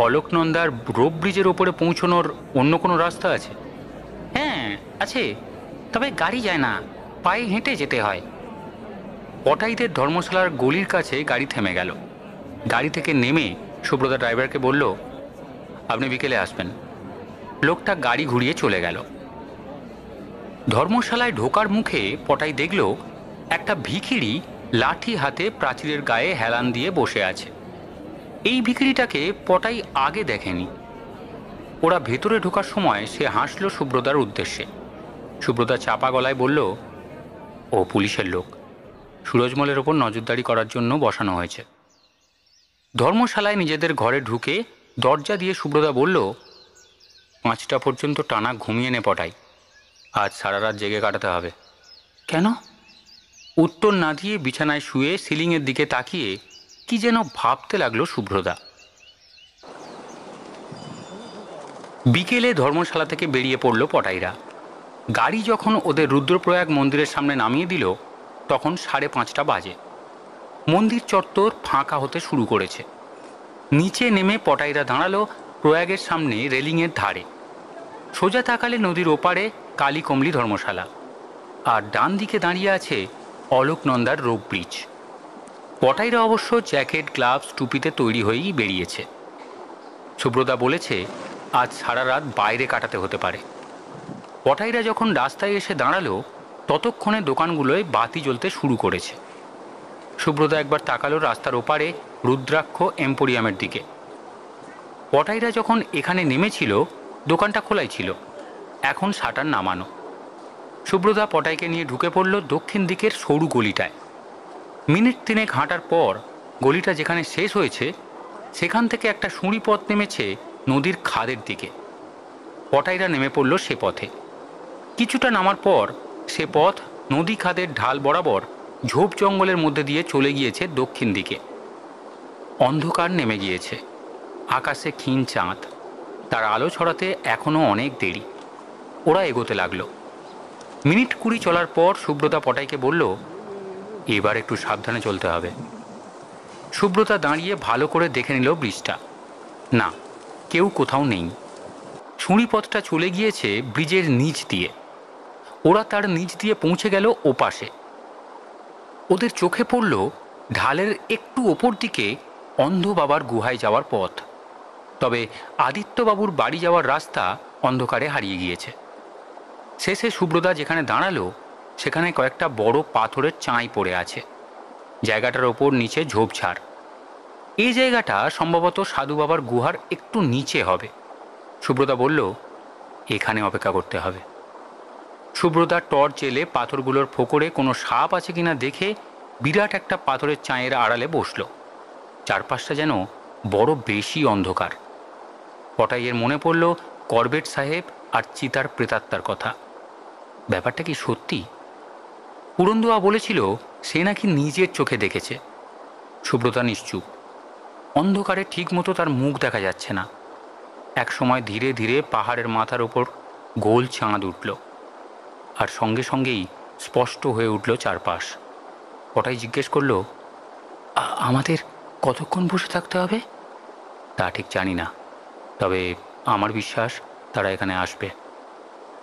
Speaker 1: অলোকনন্দার রোপ ব্রিজের ওপরে পৌঁছনোর অন্য কোনো রাস্তা আছে?
Speaker 2: হ্যাঁ আছে, তবে গাড়ি যায় না, পায়ে হেঁটে যেতে হয়।
Speaker 1: পটাইদের ধর্মশালার গলির কাছে গাড়ি থেমে গেল। গাড়ি থেকে নেমে সুব্রতা ড্রাইভারকে বলল, আপনি বিকেলে আসবেন। লোকটা গাড়ি ঘুরিয়ে চলে গেল। ধর্মশালায় ঢোকার মুখে পটাই দেখল একটা ভিখিরি লাঠি হাতে প্রাচীরের গায়ে হেলান দিয়ে বসে আছে। এই ভিখিরিটাকে পটাই আগে দেখেনি। ওরা ভেতরে ঢোকার সময় সে হাসল সুব্রতার উদ্দেশ্যে। সুব্রতা চাপা গলায় বলল, ও পুলিশের লোক। সুরজমলের ওপর নজরদারি করার জন্য বসানো হয়েছে। ধর্মশালায় নিজেদের ঘরে ঢুকে দরজা দিয়ে সুব্রতা বলল, 5টা পর্যন্ত টানা ঘুমিয়ে নে পটাই, আজ সারা রাত জেগে কাটাতে হবে। কেন? উত্তর না দিয়ে বিছানায় শুয়ে সিলিংয়ের দিকে তাকিয়ে কি যেন ভাবতে লাগলো সুব্রতা। বিকেলে ধর্মশালা থেকে বেরিয়ে পড়ল পটাইরা। গাড়ি যখন ওদের রুদ্রপ্রয়াগ মন্দিরের সামনে নামিয়ে দিল তখন 5:30 বাজে। মন্দির চত্বর ফাঁকা হতে শুরু করেছে। নিচে নেমে পটাইরা দাঁড়ালো প্রয়াগের সামনে রেলিংয়ের ধারে। সোজা তাকালে নদীর ওপারে কালীকমলি ধর্মশালা, আর ডান দিকে দাঁড়িয়ে আছে অলোকনন্দার রোপ ব্রিজ। পটাইরা অবশ্য জ্যাকেট, গ্লাভস, টুপিতে তৈরি হয়েই বেরিয়েছে। সুব্রতা বলেছে আজ সারা রাত বাইরে কাটাতে হতে পারে। পটাইরা যখন রাস্তায় এসে দাঁড়ালো ততক্ষণে দোকানগুলোয় বাতি জ্বলতে শুরু করেছে। সুব্রতা একবার তাকালো রাস্তার ওপারে রুদ্রাক্ষ এম্পোরিয়ামের দিকে। পটাইরা যখন এখানে নেমেছিল দোকানটা খোলাই ছিল, এখন শাটার নামানো। সুব্রতা পটাইকে নিয়ে ঢুকে পড়ল দক্ষিণ দিকের সরু গলিটায়। মিনিট 3 হাঁটার পর গলিটা যেখানে শেষ হয়েছে সেখান থেকে একটা সুঁড়ি পথ নেমেছে নদীর খাদের দিকে। পটাইরা নেমে পড়ল সে পথে। কিছুটা নামার পর সে পথ নদী খাদের ঢাল বরাবর ঝোপ জঙ্গলের মধ্যে দিয়ে চলে গিয়েছে দক্ষিণ দিকে। অন্ধকার নেমে গিয়েছে, আকাশে ক্ষীণ চাঁদ, তার আলো ছড়াতে এখনও অনেক দেরি। ওরা এগোতে লাগলো। মিনিট 20 চলার পর সুব্রতা পটাইকে বলল, এবার একটু সাবধানে চলতে হবে। সুব্রতা দাঁড়িয়ে ভালো করে দেখে নিল ব্রিজটা। না, কেউ কোথাও নেই। ছুঁড়ি পথটা চলে গিয়েছে ব্রিজের নিচ দিয়ে। ওরা তার নিচ দিয়ে পৌঁছে গেল ওপাশে। ওদের চোখে পড়ল ঢালের একটু ওপর দিকে অন্ধ বাবার গুহায় যাওয়ার পথ। তবে আদিত্যবাবুর বাড়ি যাওয়ার রাস্তা অন্ধকারে হারিয়ে গিয়েছে। শেষে সুব্রতা যেখানে দাঁড়ালো সেখানে কয়েকটা বড় পাথরের চাঁই পড়ে আছে। জায়গাটার ওপর নিচে ঝোপঝাড়। এই জায়গাটা সম্ভবত সাধু বাবার গুহার একটু নিচে হবে। সুব্রতা বলল, এখানে অপেক্ষা করতে হবে। সুব্রতা টর্চ জেলে পাথরগুলোর ফোকরে কোনো সাপ আছে কিনা দেখে বিরাট একটা পাথরের চাঁয়ের আড়ালে বসল। চারপাশটা যেন বড় বেশি অন্ধকার। পটাইয়ের মনে পড়ল করবেট সাহেব আর চিতার প্রেতাত্মার কথা। ব্যাপারটা কি সত্যি? পুরন্দুয়া বলেছিল সে নাকি নিজের চোখে দেখেছে। সুব্রতা নিশ্চুপ। অন্ধকারে ঠিক মতো তার মুখ দেখা যাচ্ছে না। এক সময় ধীরে ধীরে পাহাড়ের মাথার ওপর গোল চাঁদ উঠল, আর সঙ্গে সঙ্গেই স্পষ্ট হয়ে উঠল চারপাশ। পটাই জিজ্ঞেস করল, আমাদের কতক্ষণ বসে থাকতে হবে? তা ঠিক জানি না, তবে আমার বিশ্বাস তারা এখানে আসবে।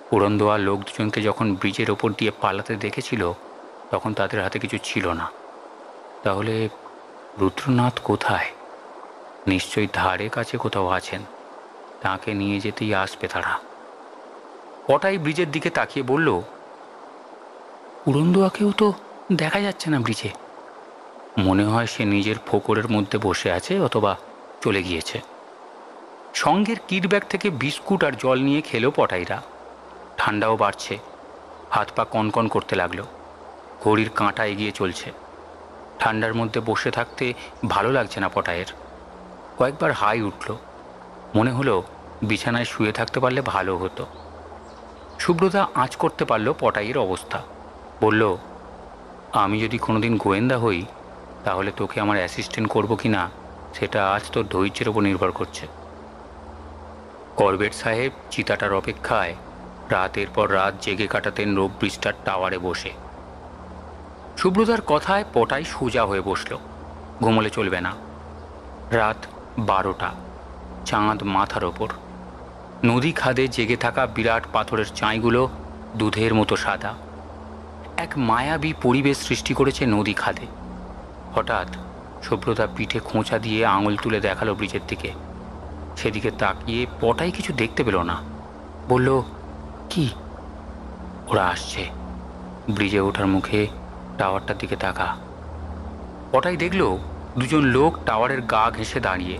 Speaker 1: পুরন্দোয়া লোক দুজনকে যখন ব্রিজের ওপর দিয়ে পালাতে দেখেছিল তখন তাদের হাতে কিছু ছিল না। তাহলে রুদ্রনাথ কোথায়? নিশ্চয়ই ধারে কাছে কোথাও আছেন। তাকে নিয়ে যেতেই আসবে তারা। পটাই ব্রিজের দিকে তাকিয়ে বলল, পুরন্দোয়াকেও তো দেখা যাচ্ছে না ব্রিজে। মনে হয় সে নিজের ফোকরের মধ্যে বসে আছে অথবা চলে গিয়েছে। সঙ্গের কিট ব্যাগ থেকে বিস্কুট আর জল নিয়ে খেলো পটাইরা। ঠান্ডাও বাড়ছে, হাত পা কনকন করতে লাগলো। ঘড়ির কাঁটা এগিয়ে চলছে। ঠান্ডার মধ্যে বসে থাকতে ভালো লাগছে না পটাইয়ের। কয়েকবার হাই উঠল। মনে হলো বিছানায় শুয়ে থাকতে পারলে ভালো হতো। সুব্রতা আঁচ করতে পারল পটাইয়ের অবস্থা। বলল, আমি যদি কোনোদিন গোয়েন্দা হই তাহলে তোকে আমার অ্যাসিস্ট্যান্ট করব কি না সেটা আজ তোর ধৈর্যের ওপর নির্ভর করছে। করবেট সাহেব চিতাটার অপেক্ষায় রাতের পর রাত জেগে কাটাতেন রোপ ব্রিজটার টাওয়ারে বসে। সুব্রতার কথায় পটাই সোজা হয়ে বসল। ঘুমোলে চলবে না। রাত 12টা, চাঁদ মাথার ওপর। নদী খাদে জেগে থাকা বিরাট পাথরের চাঁইগুলো দুধের মতো সাদা। এক মায়াবী পরিবেশ সৃষ্টি করেছে নদী খাদে। হঠাৎ সুব্রতা পিঠে খোঁচা দিয়ে আঙুল তুলে দেখালো ব্রিজের দিকে। সেদিকে তাকিয়ে পটাই কিছু দেখতে পেল না। বলল, কি? ওরা আসছে। ব্রিজে ওঠার মুখে টাওয়ারটার দিকে তাকা। পটাই দেখল দুজন লোক টাওয়ারের গা ঘেঁষে দাঁড়িয়ে।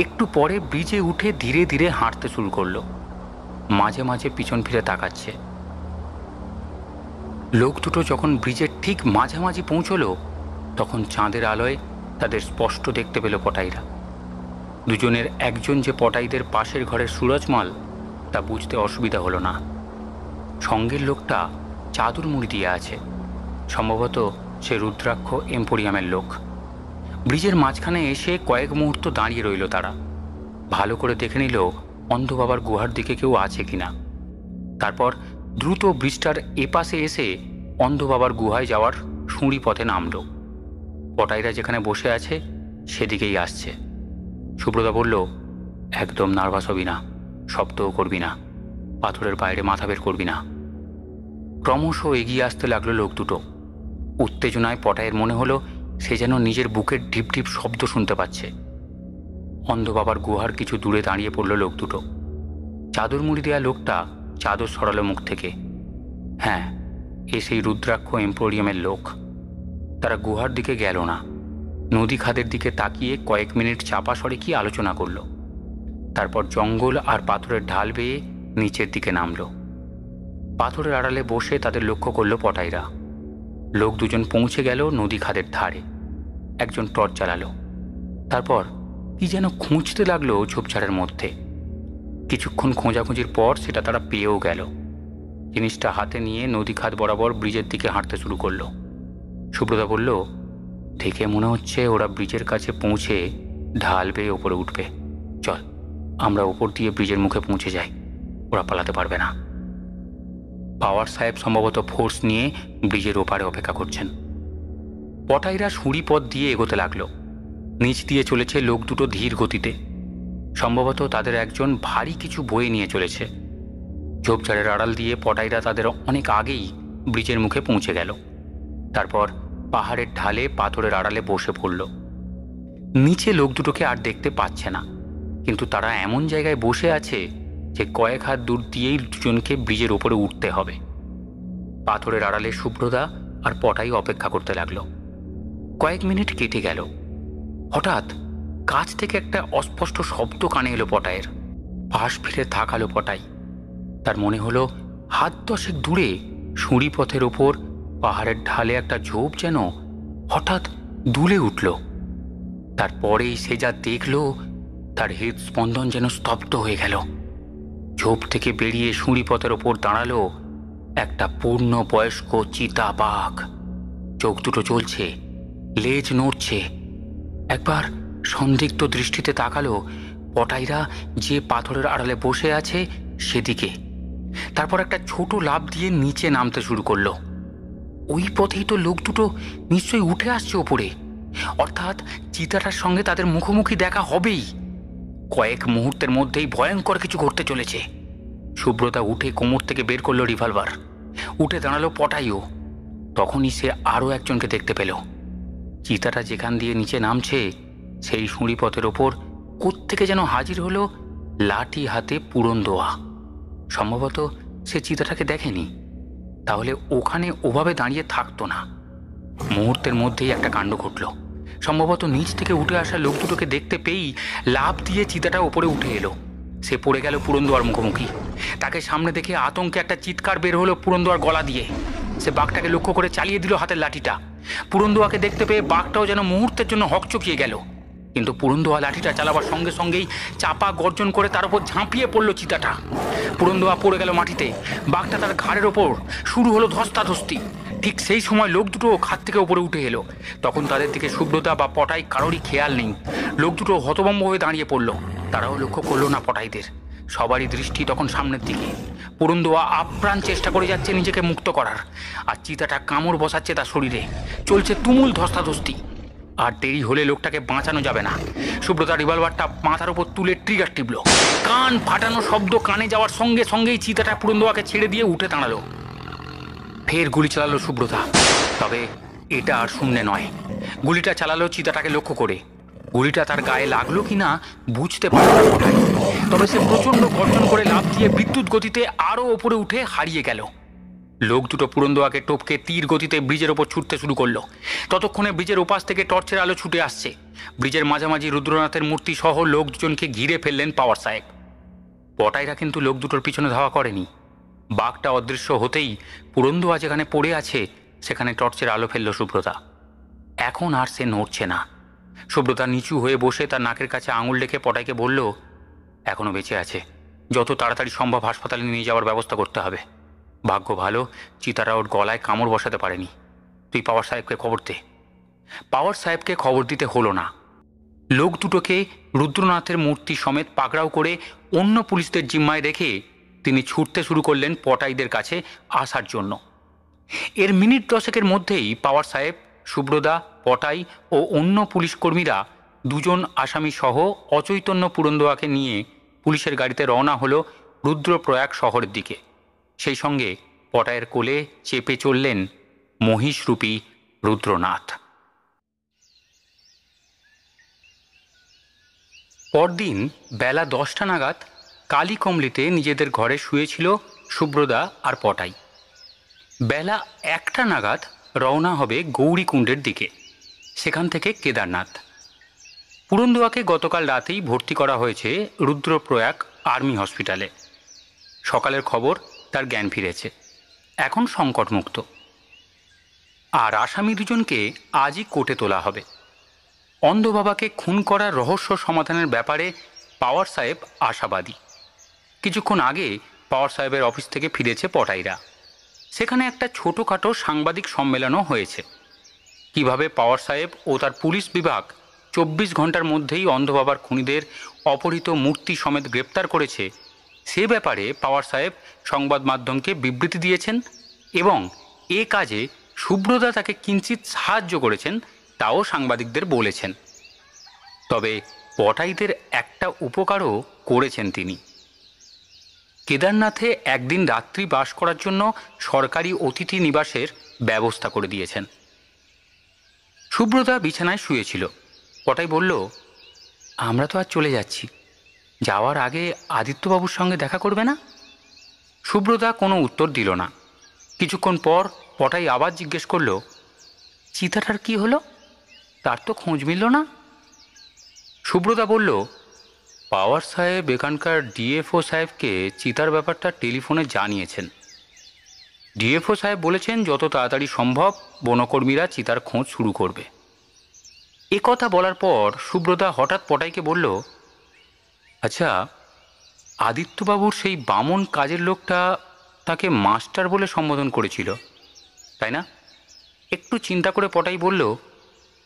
Speaker 1: একটু পরে ব্রিজে উঠে ধীরে ধীরে হাঁটতে শুরু করলো। মাঝে মাঝে পিছন ফিরে তাকাচ্ছে। লোক দুটো যখন ব্রিজের ঠিক মাঝামাঝি পৌঁছলো তখন চাঁদের আলোয় তাদের স্পষ্ট দেখতে পেল পটাইরা। দুজনের একজন যে পটাইদের পাশের ঘরের সুরজমাল তা বুঝতে অসুবিধা হলো না। সঙ্গের লোকটা চাদর মুড়ি দিয়ে আছে, সম্ভবত সে রুদ্রাক্ষ এম্পোরিয়ামের লোক। ব্রিজের মাঝখানে এসে কয়েক মুহূর্ত দাঁড়িয়ে রইল তারা, ভালো করে দেখে নিল অন্ধ বাবার গুহার দিকে কেউ আছে কিনা। তারপর দ্রুত ব্রিজটার এপাশে এসে অন্ধ বাবার গুহায় যাওয়ার সুঁড়ি পথে নামল। পটাইরা যেখানে বসে আছে সেদিকেই আসছে। সুব্রতা বলল, একদম নার্ভাস হবি না, শব্দও করবি না, পাথরের বাইরে মাথা বের করবি না। ক্রমশ এগিয়ে আসতে লাগলো লোক দুটো। উত্তেজনায় পটাইয়ের মনে হলো সে যেন নিজের বুকের ঢিপ ঢিপ শব্দ শুনতে পাচ্ছে। অন্ধ বাবার গুহার কিছু দূরে দাঁড়িয়ে পড়ল লোক দুটো। চাদর মুড়ি দেওয়া লোকটা চাদর সরালো মুখ থেকে। হ্যাঁ, এ সেই রুদ্রাক্ষ এম্পোরিয়ামের লোক। তারা গুহার দিকে গেল না, নদী খাদের দিকে তাকিয়ে কয়েক মিনিট চাপা স্বরে কি আলোচনা করল। তারপর জঙ্গল আর পাথরের ঢাল বেয়ে নিচের দিকে নামল। পাথরের আড়ালে বসে তাদের লক্ষ্য করল পটাইরা। লোক দুজন পৌঁছে গেল নদী খাদের ধারে। একজন টর্চ জ্বালালো, তারপর কি যেন খুঁজতে লাগলো ঝোপঝাড়ের মধ্যে। কিছুক্ষণ খোঁজাখুঁজির পর সেটা তারা পেয়েও গেল। জিনিসটা হাতে নিয়ে নদী খাদ বরাবর ব্রিজের দিকে হাঁটতে শুরু করলো। সুব্রতা বলল, দেখে মনে হচ্ছে ওরা ব্রিজের কাছে পৌঁছে ঢাল বেয়ে ওপরে উঠবে। চল, আমরা ওপর দিয়ে ব্রিজের মুখে পৌঁছে যাই, ওরা পালাতে পারবে না। পাওয়ার সাহেব সম্ভবত ফোর্স নিয়ে ব্রিজের ওপারে অপেক্ষা করছেন। পটাইরা সুঁড়ি পথ দিয়ে এগোতে লাগলো। নিচ দিয়ে চলেছে লোক দুটো ধীর গতিতে। সম্ভবত তাদের একজন ভারী কিছু বয়ে নিয়ে চলেছে। ঝোপঝাড়ের আড়াল দিয়ে পটাইরা তাদের অনেক আগেই ব্রিজের মুখে পৌঁছে গেল। তারপর পাহাড়ের ঢালে পাথরের আড়ালে বসে পড়ল। নিচে লোক দুটোকে আর দেখতে পাচ্ছে না, কিন্তু তারা এমন জায়গায় বসে আছে যে কয়েক হাত দূর দিয়েই দুজনকে ব্রিজের ওপরে উঠতে হবে। পাথরের আড়ালে সুব্রতা আর পটাই অপেক্ষা করতে লাগলো। কয়েক মিনিট কেটে গেল। হঠাৎ কাছ থেকে একটা অস্পষ্ট শব্দ কানে এলো পটাইয়ের। পাশ ফিরে তাকালো পটাই। তার মনে হলো হাত 10 দূরে সুঁড়ি পথের ওপর পাহাড়ের ঢালে একটা ঝোপ যেন হঠাৎ দুলে উঠল। তারপরেই সে যা দেখল তার হৃদস্পন্দন যেন স্তব্ধ হয়ে গেল। ঝোপ থেকে বেরিয়ে সুঁড়ি পথের ওপর দাঁড়ালো একটা পূর্ণ বয়স্ক চিতা বাঘ। চোখ দুটো জ্বলছে, লেজ নড়ছে। একবার সন্দিগ্ধ দৃষ্টিতে তাকালো পটাইরা যে পাথরের আড়ালে বসে আছে সেদিকে। তারপর একটা ছোট লাফ দিয়ে নিচে নামতে শুরু করলো। ওই পথেই তো লোক দুটো নিশ্চয়ই উঠে আসছে ওপরে, অর্থাৎ চিতাটার সঙ্গে তাদের মুখোমুখি দেখা হবেই। কয়েক মুহূর্তের মধ্যেই ভয়ঙ্কর কিছু ঘটতে চলেছে। সুব্রতা উঠে কোমর থেকে বের করলো রিভলভার। উঠে দাঁড়ালো পটাইও। তখনই সে আরও একজনকে দেখতে পেল। চিতাটা যেখান দিয়ে নিচে নামছে সেই সুঁড়ি পথের ওপর কোত্থেকে যেন হাজির হলো লাঠি হাতে পুরন্দোয়া। সম্ভবত সে চিতাটাকে দেখেনি, তাহলে ওখানে ওভাবে দাঁড়িয়ে থাকতো না। মুহূর্তের মধ্যেই একটা কাণ্ড ঘটল। সম্ভবত নিচ থেকে উঠে আসা লোক দুটোকে দেখতে পেয়েই লাফ দিয়ে চিতাটা ওপরে উঠে এলো। সে পড়ে গেল পুরন্দোয়ার মুখোমুখি। তাকে সামনে দেখে আতঙ্কে একটা চিৎকার বের হলো পুরন্দোয়ার গলা দিয়ে। সে বাঘটাকে লক্ষ্য করে চালিয়ে দিল হাতের লাঠিটা। পুরন্দোয়াকে দেখতে পেয়ে বাঘটাও যেন মুহূর্তের জন্য হকচকিয়ে গেল, কিন্তু পুরন্দোয়া লাঠিটা চালাবার সঙ্গে সঙ্গেই চাপা গর্জন করে তার উপর ঝাঁপিয়ে পড়ল চিতাটা। পুরন্দোয়া পড়ে গেল মাটিতে। বাঘটা তার ঘাড়ের ওপর। শুরু হলো ধস্তাধস্তি। ঠিক সেই সময় লোক দুটো খাদ থেকে উপরে উঠে এলো। তখন তাদের দিকে সুব্রতা বা পটাই কারোরই খেয়াল নেই। লোক দুটো হতভম্ব হয়ে দাঁড়িয়ে পড়ল। তারাও লক্ষ্য করলো না পটাইদের। সবারই দৃষ্টি তখন সামনের দিকে। পুরন্দোয়া আপ্রাণ চেষ্টা করে যাচ্ছে নিজেকে মুক্ত করার, আর চিতাটা কামড় বসাচ্ছে তার শরীরে। চলছে তুমুল ধস্তাধস্তি। আর দেরি হলে লোকটাকে বাঁচানো যাবে না। সুব্রতা রিভলভারটা মাথার উপর তুলে ট্রিগার টিপল। কান ফাটানো শব্দ কানে যাওয়ার সঙ্গে সঙ্গেই চিতাটা পুরন্দোয়াকে ছেড়ে দিয়ে উঠে দাঁড়ালো। ফের গুলি চালালো সুব্রতা, তবে এটা আর শূন্যে নয়। গুলিটা চালালো চিতাটাকে লক্ষ্য করে। গুলিটা তার গায়ে লাগলো কিনা বুঝতে পারল না পটাই, তবে সে প্রচণ্ড গর্জন করে লাফ দিয়ে বিদ্যুৎ গতিতে আরও ওপরে উঠে হারিয়ে গেল। লোক দুটো পুরন্দোয়াকে টপকে তীর গতিতে ব্রিজের ওপর ছুটতে শুরু করলো। ততক্ষণে ব্রিজের ওপাশ থেকে টর্চের আলো ছুটে আসছে। ব্রিজের মাঝামাঝি রুদ্রনাথের মূর্তি সহ লোক দুজনকে ঘিরে ফেললেন পাওয়ার সাহেব। পটাইরা কিন্তু লোক দুটোর পিছনে ধাওয়া করেনি, বাঘটা অদৃশ্য হতেই পুরন্দুয়া যেখানে পড়ে আছে সেখানে টর্চের আলো ফেলল সুব্রতা। এখন আর সে নড়ছে না। সুব্রতা নিচু হয়ে বসে তার নাকের কাছে আঙুল রেখে পটাইকে বলল, এখনো বেঁচে আছে, যত তাড়াতাড়ি সম্ভব হাসপাতালে নিয়ে যাওয়ার ব্যবস্থা করতে হবে। ভাগ্য ভালো চিতারা ওর গলায় কামড় বসাতে পারেনি। তুই পাওয়ার সাহেবকে খবর দে। পাওয়ার সাহেবকে খবর দিতে হলো না। লোক দুটোকে রুদ্রনাথের মূর্তি সমেত পাকড়াও করে অন্য পুলিশদের জিম্মায় রেখে তিনি ছুটতে শুরু করলেন পটাইদের কাছে আসার জন্য। এর মিনিট 10 মধ্যেই পাওয়ার সাহেব, সুব্রতা, পটাই ও অন্য পুলিশ কর্মীরা দুজন আসামি সহ অচৈতন্য পুরন্দুয়াকে নিয়ে পুলিশের গাড়িতে রওনা হলো রুদ্রপ্রয়াগ শহরের দিকে। সেই সঙ্গে পটাইয়ের কোলে চেপে চললেন মহিষরূপী রুদ্রনাথ। পরদিন বেলা 10টা নাগাদ কালীকমলিতে নিজেদের ঘরে শুয়েছিল সুব্রতা আর পটাই। বেলা 1টা নাগাদ রওনা হবে গৌরীকুণ্ডের দিকে, সেখান থেকে কেদারনাথ। পুরন্দুয়াকে গতকাল রাতেই ভর্তি করা হয়েছে রুদ্রপ্রয়াগ আর্মি হসপিটালে। সকালের খবর তার জ্ঞান ফিরেছে, এখন সংকটমুক্ত। আর আসামি দুজনকে আজই কোর্টে তোলা হবে। অন্ধ বাবাকে খুন করার রহস্য সমাধানের ব্যাপারে পাওয়ার সাহেব আশাবাদী। কিছুক্ষণ আগে পাওয়ার সাহেবের অফিস থেকে ফিরেছে পটাইরা। সেখানে একটা ছোটোখাটো সাংবাদিক সম্মেলনও হয়েছে। কিভাবে পাওয়ার সাহেব ও তার পুলিশ বিভাগ 24 ঘন্টার মধ্যেই অন্ধ বাবার খুনিদের অপহৃত মূর্তি সমেত গ্রেপ্তার করেছে, সে ব্যাপারে পাওয়ার সাহেব সংবাদ মাধ্যমকে বিবৃতি দিয়েছেন এবং এ কাজে সুব্রতা তাকে কিঞ্চিত সাহায্য করেছেন তাও সাংবাদিকদের বলেছেন। তবে পটাইদের একটা উপকারও করেছেন তিনি। কেদারনাথে একদিন রাত্রি বাস করার জন্য সরকারি অতিথি নিবাসের ব্যবস্থা করে দিয়েছেন। সুব্রতা বিছানায় শুয়েছিল। পটাই বলল, আমরা তো আজ চলে যাচ্ছি, যাওয়ার আগে আদিত্যবাবুর সঙ্গে দেখা করবে না? সুব্রতা কোনো উত্তর দিল না। কিছুক্ষণ পর পটাই আবার জিজ্ঞেস করল, চিতাটার কি হলো? তার তো খোঁজ মিলল না। সুব্রতা বলল, পাওয়ার সাহেব এখানকার ডিএফও সাহেবকে চিতার ব্যাপারটা টেলিফোনে জানিয়েছেন। ডিএফও সাহেব বলেছেন যত তাড়াতাড়ি সম্ভব বনকর্মীরা চিতার খোঁজ শুরু করবে। এ কথা বলার পর সুব্রতা হঠাৎ পটাইকে বলল, আচ্ছা, আদিত্যবাবুর সেই বামন কাজের লোকটা তাকে মাস্টার বলে সম্বোধন করেছিল, তাই না? একটু চিন্তা করে পটাই বলল,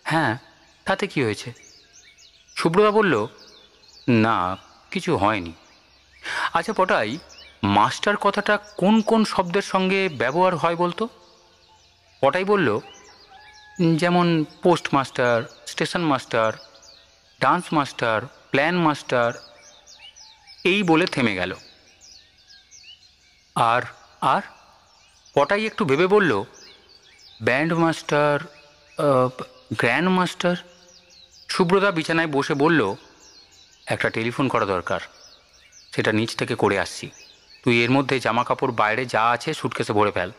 Speaker 1: হ্যাঁ, তাতে কি হয়েছে? সুব্রতা বলল, না, কিছু হয়নি। আচ্ছা পটাই, মাস্টার কথাটা কোন কোন শব্দের সঙ্গে ব্যবহার হয় বলতো? পটাই বলল, যেমন post master, station master, dance master, plan master, এই বলে থেমে গেল। আর আর পটাই একটু ভেবে বলল, band master, grand master. Subrata বিছানায় বসে বলল, একটা টেলিফোন করা দরকার, সেটা নিচ থেকে করে আসছি। তুই এর মধ্যে জামা কাপড় বাইরে যা আছে সুটকেসে ভরে ফেল,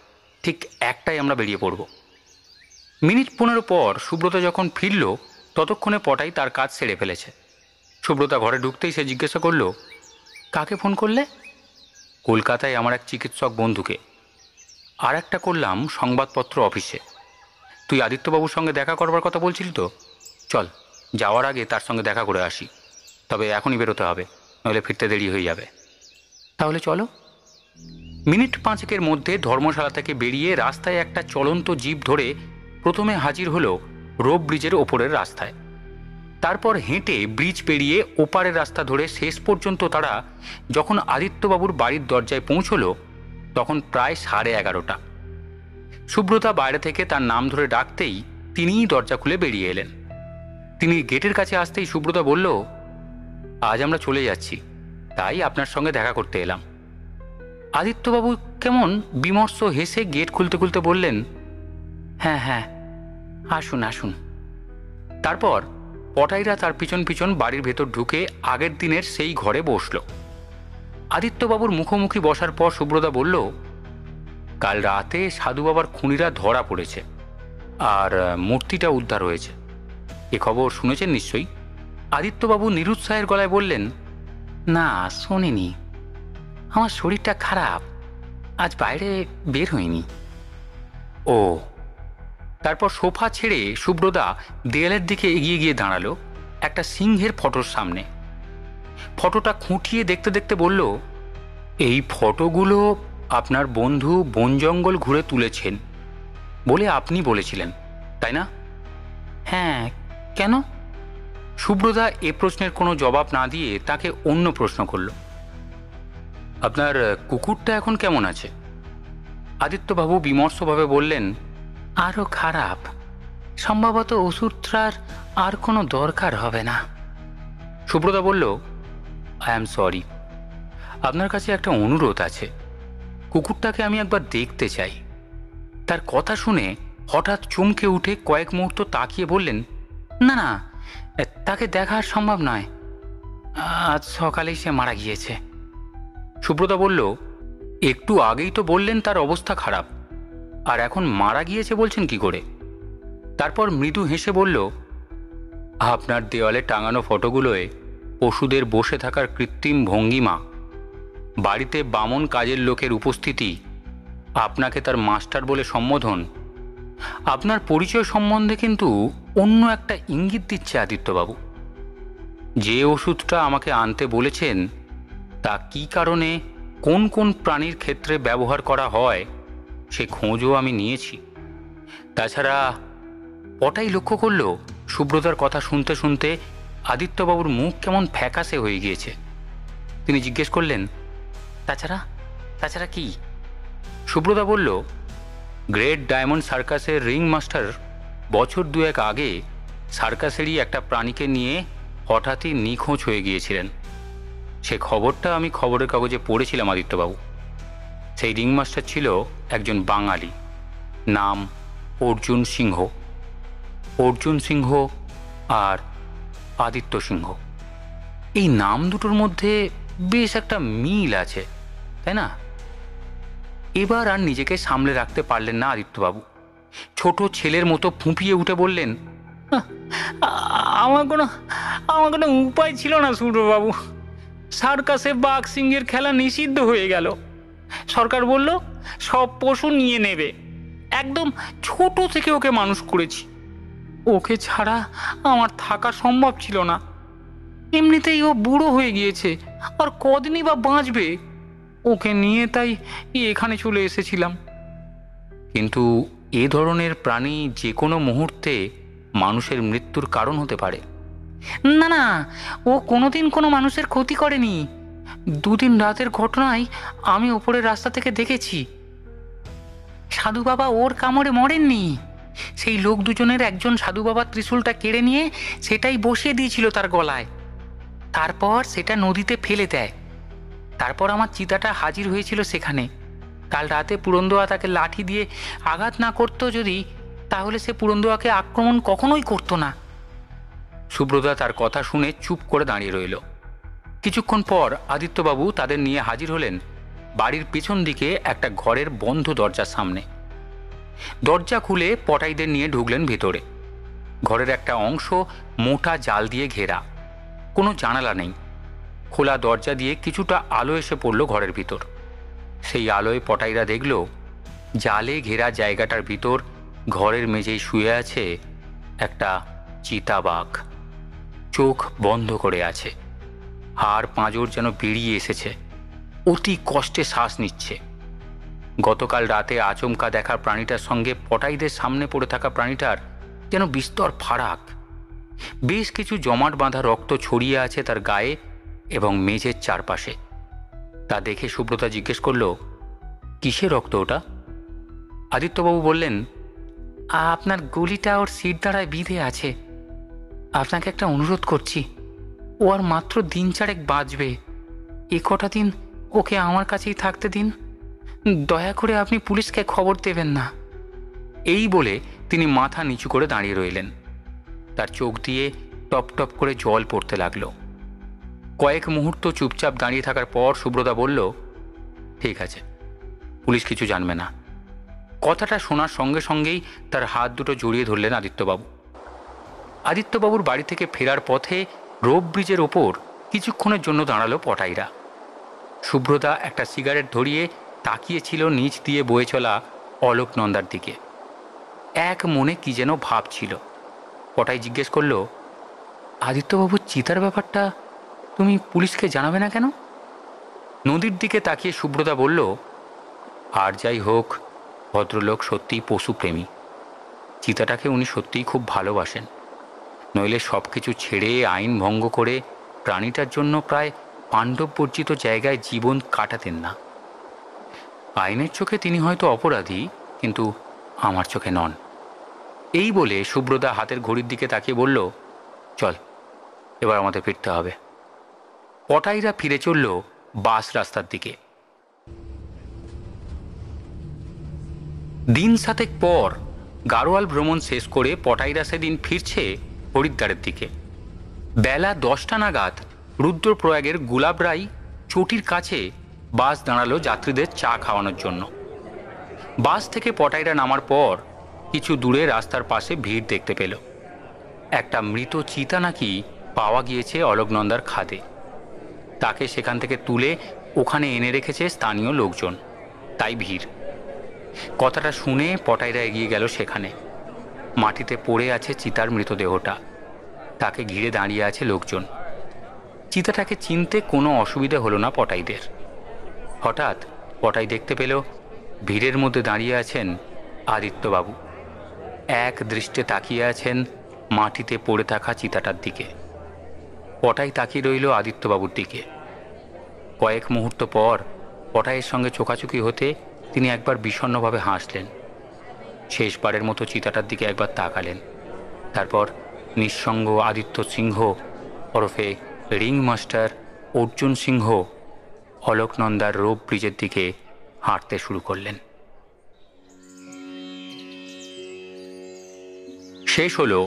Speaker 1: ঠিক একটাই আমরা বেরিয়ে পড়ব। মিনিট 15 পর সুব্রতা যখন ফিরল ততক্ষণে পটাই তার কাজ সেরে ফেলেছে। সুব্রতা ঘরে ঢুকতেই সে জিজ্ঞাসা করল, কাকে ফোন করলে? কলকাতায় আমার এক চিকিৎসক বন্ধুকে। আর একটা করলাম সংবাদপত্র অফিসে। তুই আদিত্যবাবুর সঙ্গে দেখা করবার কথা বলছিলি তো? চল, যাওয়ার আগে তার সঙ্গে দেখা করে আসি। তবে এখনই বেরোতে হবে, নইলে ফিরতে দেরি হয়ে যাবে। তাহলে চলো। মিনিট 5 মধ্যে ধর্মশালা থেকে বেরিয়ে রাস্তায় একটা চলন্ত জিপ ধরে প্রথমে হাজির হলো রোপ ব্রিজের ওপরের রাস্তায়। তারপর হেঁটে ব্রিজ পেরিয়ে ওপারের রাস্তা ধরে শেষ পর্যন্ত তারা যখন আদিত্যবাবুর বাড়ির দরজায় পৌঁছলো তখন প্রায় 11:30। সুব্রতা বাইরে থেকে তার নাম ধরে ডাকতেই তিনিই দরজা খুলে বেরিয়ে এলেন। তিনি গেটের কাছে আসতেই সুব্রতা বলল, আজ আমরা চলে যাচ্ছি, তাই আপনার সঙ্গে দেখা করতে এলাম। আদিত্যবাবু কেমন বিমর্ষ হেসে গেট খুলতে খুলতে বললেন, হ্যাঁ হ্যাঁ, আসুন আসুন। তারপর পটাইরা তার পিছন পিছন বাড়ির ভেতর ঢুকে আগের দিনের সেই ঘরে বসল। আদিত্যবাবুর মুখোমুখি বসার পর সুব্রতা বলল, কাল রাতে সাধু বাবার খুনিরা ধরা পড়েছে আর মূর্তিটা উদ্ধার হয়েছে। এ খবর শুনেছেন নিশ্চয়ই? আদিত্যবাবু নিরুৎসাহের গলায় বললেন, না, শোনেনি। আমার শরীরটা খারাপ,
Speaker 2: আজ বাইরে বের হইনি।
Speaker 1: ও। তারপর সোফা ছেড়ে সুব্রতা দেয়ালের দিকে এগিয়ে গিয়ে দাঁড়ালো একটা সিংহের ফটোর সামনে। ফটোটা খুঁটিয়ে দেখতে দেখতে বলল, এই ফটোগুলো আপনার বন্ধু বন জঙ্গল ঘুরে তুলেছেন বলে আপনি বলেছিলেন, তাই না?
Speaker 2: হ্যাঁ, কেন?
Speaker 1: সুব্রতা এ প্রশ্নের কোনো জবাব না দিয়ে তাকে অন্য প্রশ্ন করল, আপনার কুকুরটা এখন কেমন আছে? আদিত্যবাবু বিমর্ষভাবে বললেন,
Speaker 2: আরও খারাপ। সম্ভবত ওষুধটার আর কোনো দরকার হবে না।
Speaker 1: সুব্রতা বলল, আই অ্যাম সরি, আপনার কাছে একটা অনুরোধ আছে। কুকুরটাকে আমি একবার দেখতে চাই। তার কথা শুনে হঠাৎ চমকে উঠে কয়েক মুহূর্ত তাকিয়ে বললেন,
Speaker 2: না না, তাকে দেখা আর সম্ভব নয়। আজ সকালেই সে মারা গিয়েছে।
Speaker 1: সুব্রতা বলল, একটু আগেই তো বললেন তার অবস্থা খারাপ, আর এখন মারা গিয়েছে বলছেন কি করে? তারপর মৃদু হেসে বলল, আপনার দেওয়ালে টাঙানো ফটোগুলোয় পশুদের বসে থাকার কৃত্রিম ভঙ্গিমা, বাড়িতে বামন কাজের লোকের উপস্থিতি, আপনাকে তার মাস্টার বলে সম্বোধন, আপনার পরিচয় সম্বন্ধে কিন্তু অন্য একটা ইঙ্গিত দিচ্ছে আদিত্যবাবু। যে ওষুধটা আমাকে আনতে বলেছেন তা কী কারণে কোন কোন প্রাণীর ক্ষেত্রে ব্যবহার করা হয় সে খোঁজও আমি নিয়েছি। তাছাড়া পটাই লক্ষ্য করল সুব্রতার কথা শুনতে শুনতে আদিত্যবাবুর মুখ কেমন ফ্যাকাশে হয়ে গিয়েছে। তিনি জিজ্ঞেস করলেন,
Speaker 2: তাছাড়া? তাছাড়া কি?
Speaker 1: সুব্রতা বলল, গ্রেট ডায়মন্ড সার্কাসের রিং মাস্টার বছর দুয়েক আগে সার্কাসেরই একটা প্রাণীকে নিয়ে হঠাৎই নিখোঁজ হয়ে গিয়েছিলেন। সে খবরটা আমি খবরের কাগজে পড়েছিলাম আদিত্যবাবু। সেই রিং মাস্টার ছিল একজন বাঙালি, নাম অর্জুন সিংহ। অর্জুন সিংহ আর আদিত্য সিংহ, এই নাম দুটোর মধ্যে বেশ একটা মিল আছে, তাই না? এবার আর নিজেকে সামলে রাখতে পারলেন না আদিত্যবাবু। ছোট ছেলের মতো ফুঁপিয়ে উঠে বললেন,
Speaker 2: আমার কোনো উপায় ছিল না সূর্যবাবু। সার্কাসে বাঘ সিংহের খেলা নিষিদ্ধ হয়ে গেল। সরকার বলল সব পশু নিয়ে নেবে। একদম ছোট থেকে ওকে মানুষ করেছি। ওকে ছাড়া আমার থাকা সম্ভব ছিল না। এমনিতেই ও বুড়ো হয়ে গিয়েছে, আর কদিনই বা বাঁচবে। ওকে নিয়ে তাই এখানে চলে এসেছিলাম।
Speaker 1: কিন্তু এ ধরনের প্রাণী যে কোনো মুহূর্তে মানুষের মৃত্যুর কারণ হতে পারে।
Speaker 2: না না, ও কোনোদিন কোনো মানুষের ক্ষতি করেনি। দুদিন রাতের ঘটনায় আমি ওপরের রাস্তা থেকে দেখেছি। সাধু বাবা ওর কামড়ে মরেননি। সেই লোক দুজনের একজন সাধু বাবার ত্রিশূলটা কেড়ে নিয়ে সেটাই বসিয়ে দিয়েছিল তার গলায়। তারপর সেটা নদীতে ফেলে দেয়। তারপর আমার চিতাটা হাজির হয়েছিল সেখানে। কাল রাতে পুরন্দোয়া তাকে লাঠি দিয়ে আঘাত না করতো যদি, তাহলে সে পুরন্দোয়াকে আক্রমণ কখনোই করতো না।
Speaker 1: সুব্রতা তার কথা শুনে চুপ করে দাঁড়িয়ে রইল। কিছুক্ষণ পর আদিত্যবাবু তাদের নিয়ে হাজির হলেন বাড়ির পেছন দিকে একটা ঘরের বন্ধ দরজার সামনে। দরজা খুলে পটাইদের নিয়ে ঢুকলেন ভেতরে। ঘরের একটা অংশ মোটা জাল দিয়ে ঘেরা, কোনো জানালা নেই। খোলা দরজা দিয়ে কিছুটা আলো এসে পড়ল ঘরের ভিতর। সেই আলোয় পটাইরা দেখল জালে ঘেরা জায়গাটার ভিতর ঘরের মেঝেই শুয়ে আছে একটা চিতাবাঘ। চোখ বন্ধ করে আছে, হাড় পাঁজর যেন বেরিয়ে এসেছে, অতি কষ্টে শ্বাস নিচ্ছে। গতকাল রাতে আচমকা দেখা প্রাণীটার সঙ্গে পটাইদের সামনে পড়ে থাকা প্রাণীটার যেন বিস্তর ফারাক। বেশ কিছু জমাট বাঁধা রক্ত ছড়িয়ে আছে তার গায়ে এবং মেঝের চারপাশে। তা দেখে সুব্রতা জিজ্ঞেস করল, কিসের রক্ত ওটা? আদিত্যবাবু বললেন,
Speaker 2: আপনার গুলিটা ওর সিট দাঁড়ায় বিঁধে আছে। আপনাকে একটা অনুরোধ করছি, ও আর মাত্র দিন চারেক বাঁচবে। এ কটা দিন ওকে আমার কাছেই থাকতে দিন। দয়া করে আপনি পুলিশকে খবর দেবেন না।
Speaker 1: এই বলে তিনি মাথা নিচু করে দাঁড়িয়ে রইলেন। তার চোখ দিয়ে টপ টপ করে জল পড়তে লাগল। কয়েক মুহূর্ত চুপচাপ দাঁড়িয়ে থাকার পর সুব্রতা বলল, ঠিক আছে, পুলিশ কিছু জানবে না। কথাটা শোনার সঙ্গে সঙ্গেই তার হাত দুটো জড়িয়ে ধরলেন আদিত্যবাবু। আদিত্যবাবুর বাড়ি থেকে ফেরার পথে রোপ ব্রিজের ওপর কিছুক্ষণের জন্য দাঁড়ালো পটাইরা। সুব্রতা একটা সিগারেট ধরিয়ে তাকিয়েছিল নিচ দিয়ে বয়ে চলা অলোকনন্দার দিকে। এক মনে কি যেন ভাবছিল। পটাই জিজ্ঞেস করল, আদিত্যবাবুর চিতার ব্যাপারটা তুমি পুলিশকে জানাবে না কেন? নদীর দিকে তাকিয়ে সুব্রতা বলল, আর যাই হোক, ভদ্রলোক সত্যিই পশুপ্রেমী। চিতাটাকে উনি সত্যিই খুব ভালোবাসেন, নইলে সব কিছু ছেড়ে আইন ভঙ্গ করে প্রাণীটার জন্য প্রায় পাণ্ডববর্জিত জায়গায় জীবন কাটাতেন না। আইনের চোখে তিনি হয়তো অপরাধী, কিন্তু আমার চোখে নন। এই বলে সুব্রতা হাতের ঘড়ির দিকে তাকিয়ে বলল, চল, এবার আমাদের ফিরতে হবে। পটাইরা ফিরে চলল বাস রাস্তার দিকে। দিন 7 পর গাড়োয়াল ভ্রমণ শেষ করে পটাইরা সেদিন ফিরছে হরিদ্বারের দিকে। বেলা 10টা নাগাদ রুদ্রপ্রয়াগের গুলাবরাই চটির কাছে বাস দাঁড়ালো যাত্রীদের চা খাওয়ানোর জন্য। বাস থেকে পটাইরা নামার পর কিছু দূরে রাস্তার পাশে ভিড় দেখতে পেল। একটা মৃত চিতা নাকি পাওয়া গিয়েছে অলোকনন্দার খাদে। তাকে সেখান থেকে তুলে ওখানে এনে রেখেছে স্থানীয় লোকজন, তাই ভিড়। কথাটা শুনে পটাইরা এগিয়ে গেল সেখানে। মাটিতে পড়ে আছে চিতার মৃতদেহটা, তাকে ঘিরে দাঁড়িয়ে আছে লোকজন। চিতাটাকে চিনতে কোনো অসুবিধা হলো না পটাইদের। হঠাৎ পটাই দেখতে পেল ভিড়ের মধ্যে দাঁড়িয়ে আছেন আদিত্যবাবু। এক দৃষ্টে তাকিয়ে আছেন মাটিতে পড়ে থাকা চিতাটার দিকে। পটাই তাকিয়ে রইল আদিত্যবাবুর দিকে। কয়েক মুহূর্ত পর পটাইয়ের সঙ্গে চোখাচোখি হতে তিনি একবার বিষণ্ণভাবে হাসলেন। শেষবারের মতো চিতাটার দিকে একবার তাকালেন। তারপর নিঃসঙ্গ আদিত্য সিংহ ওরফে রিং মাস্টার অর্জুন সিংহ অলোকনন্দার রোপ ব্রিজের দিকে হাঁটতে শুরু করলেন। শেষ হলো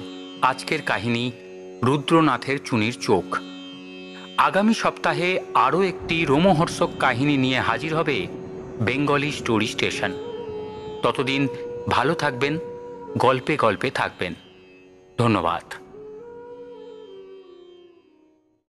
Speaker 1: আজকের কাহিনী রুদ্রনাথের চুনির চোখ। আগামী সপ্তাহে আরও একটি রোমহর্ষক কাহিনী নিয়ে হাজির হবে বেঙ্গলি স্টোরি স্টেশন। ততদিন ভালো থাকবেন, গল্পে গল্পে থাকবেন। ধন্যবাদ।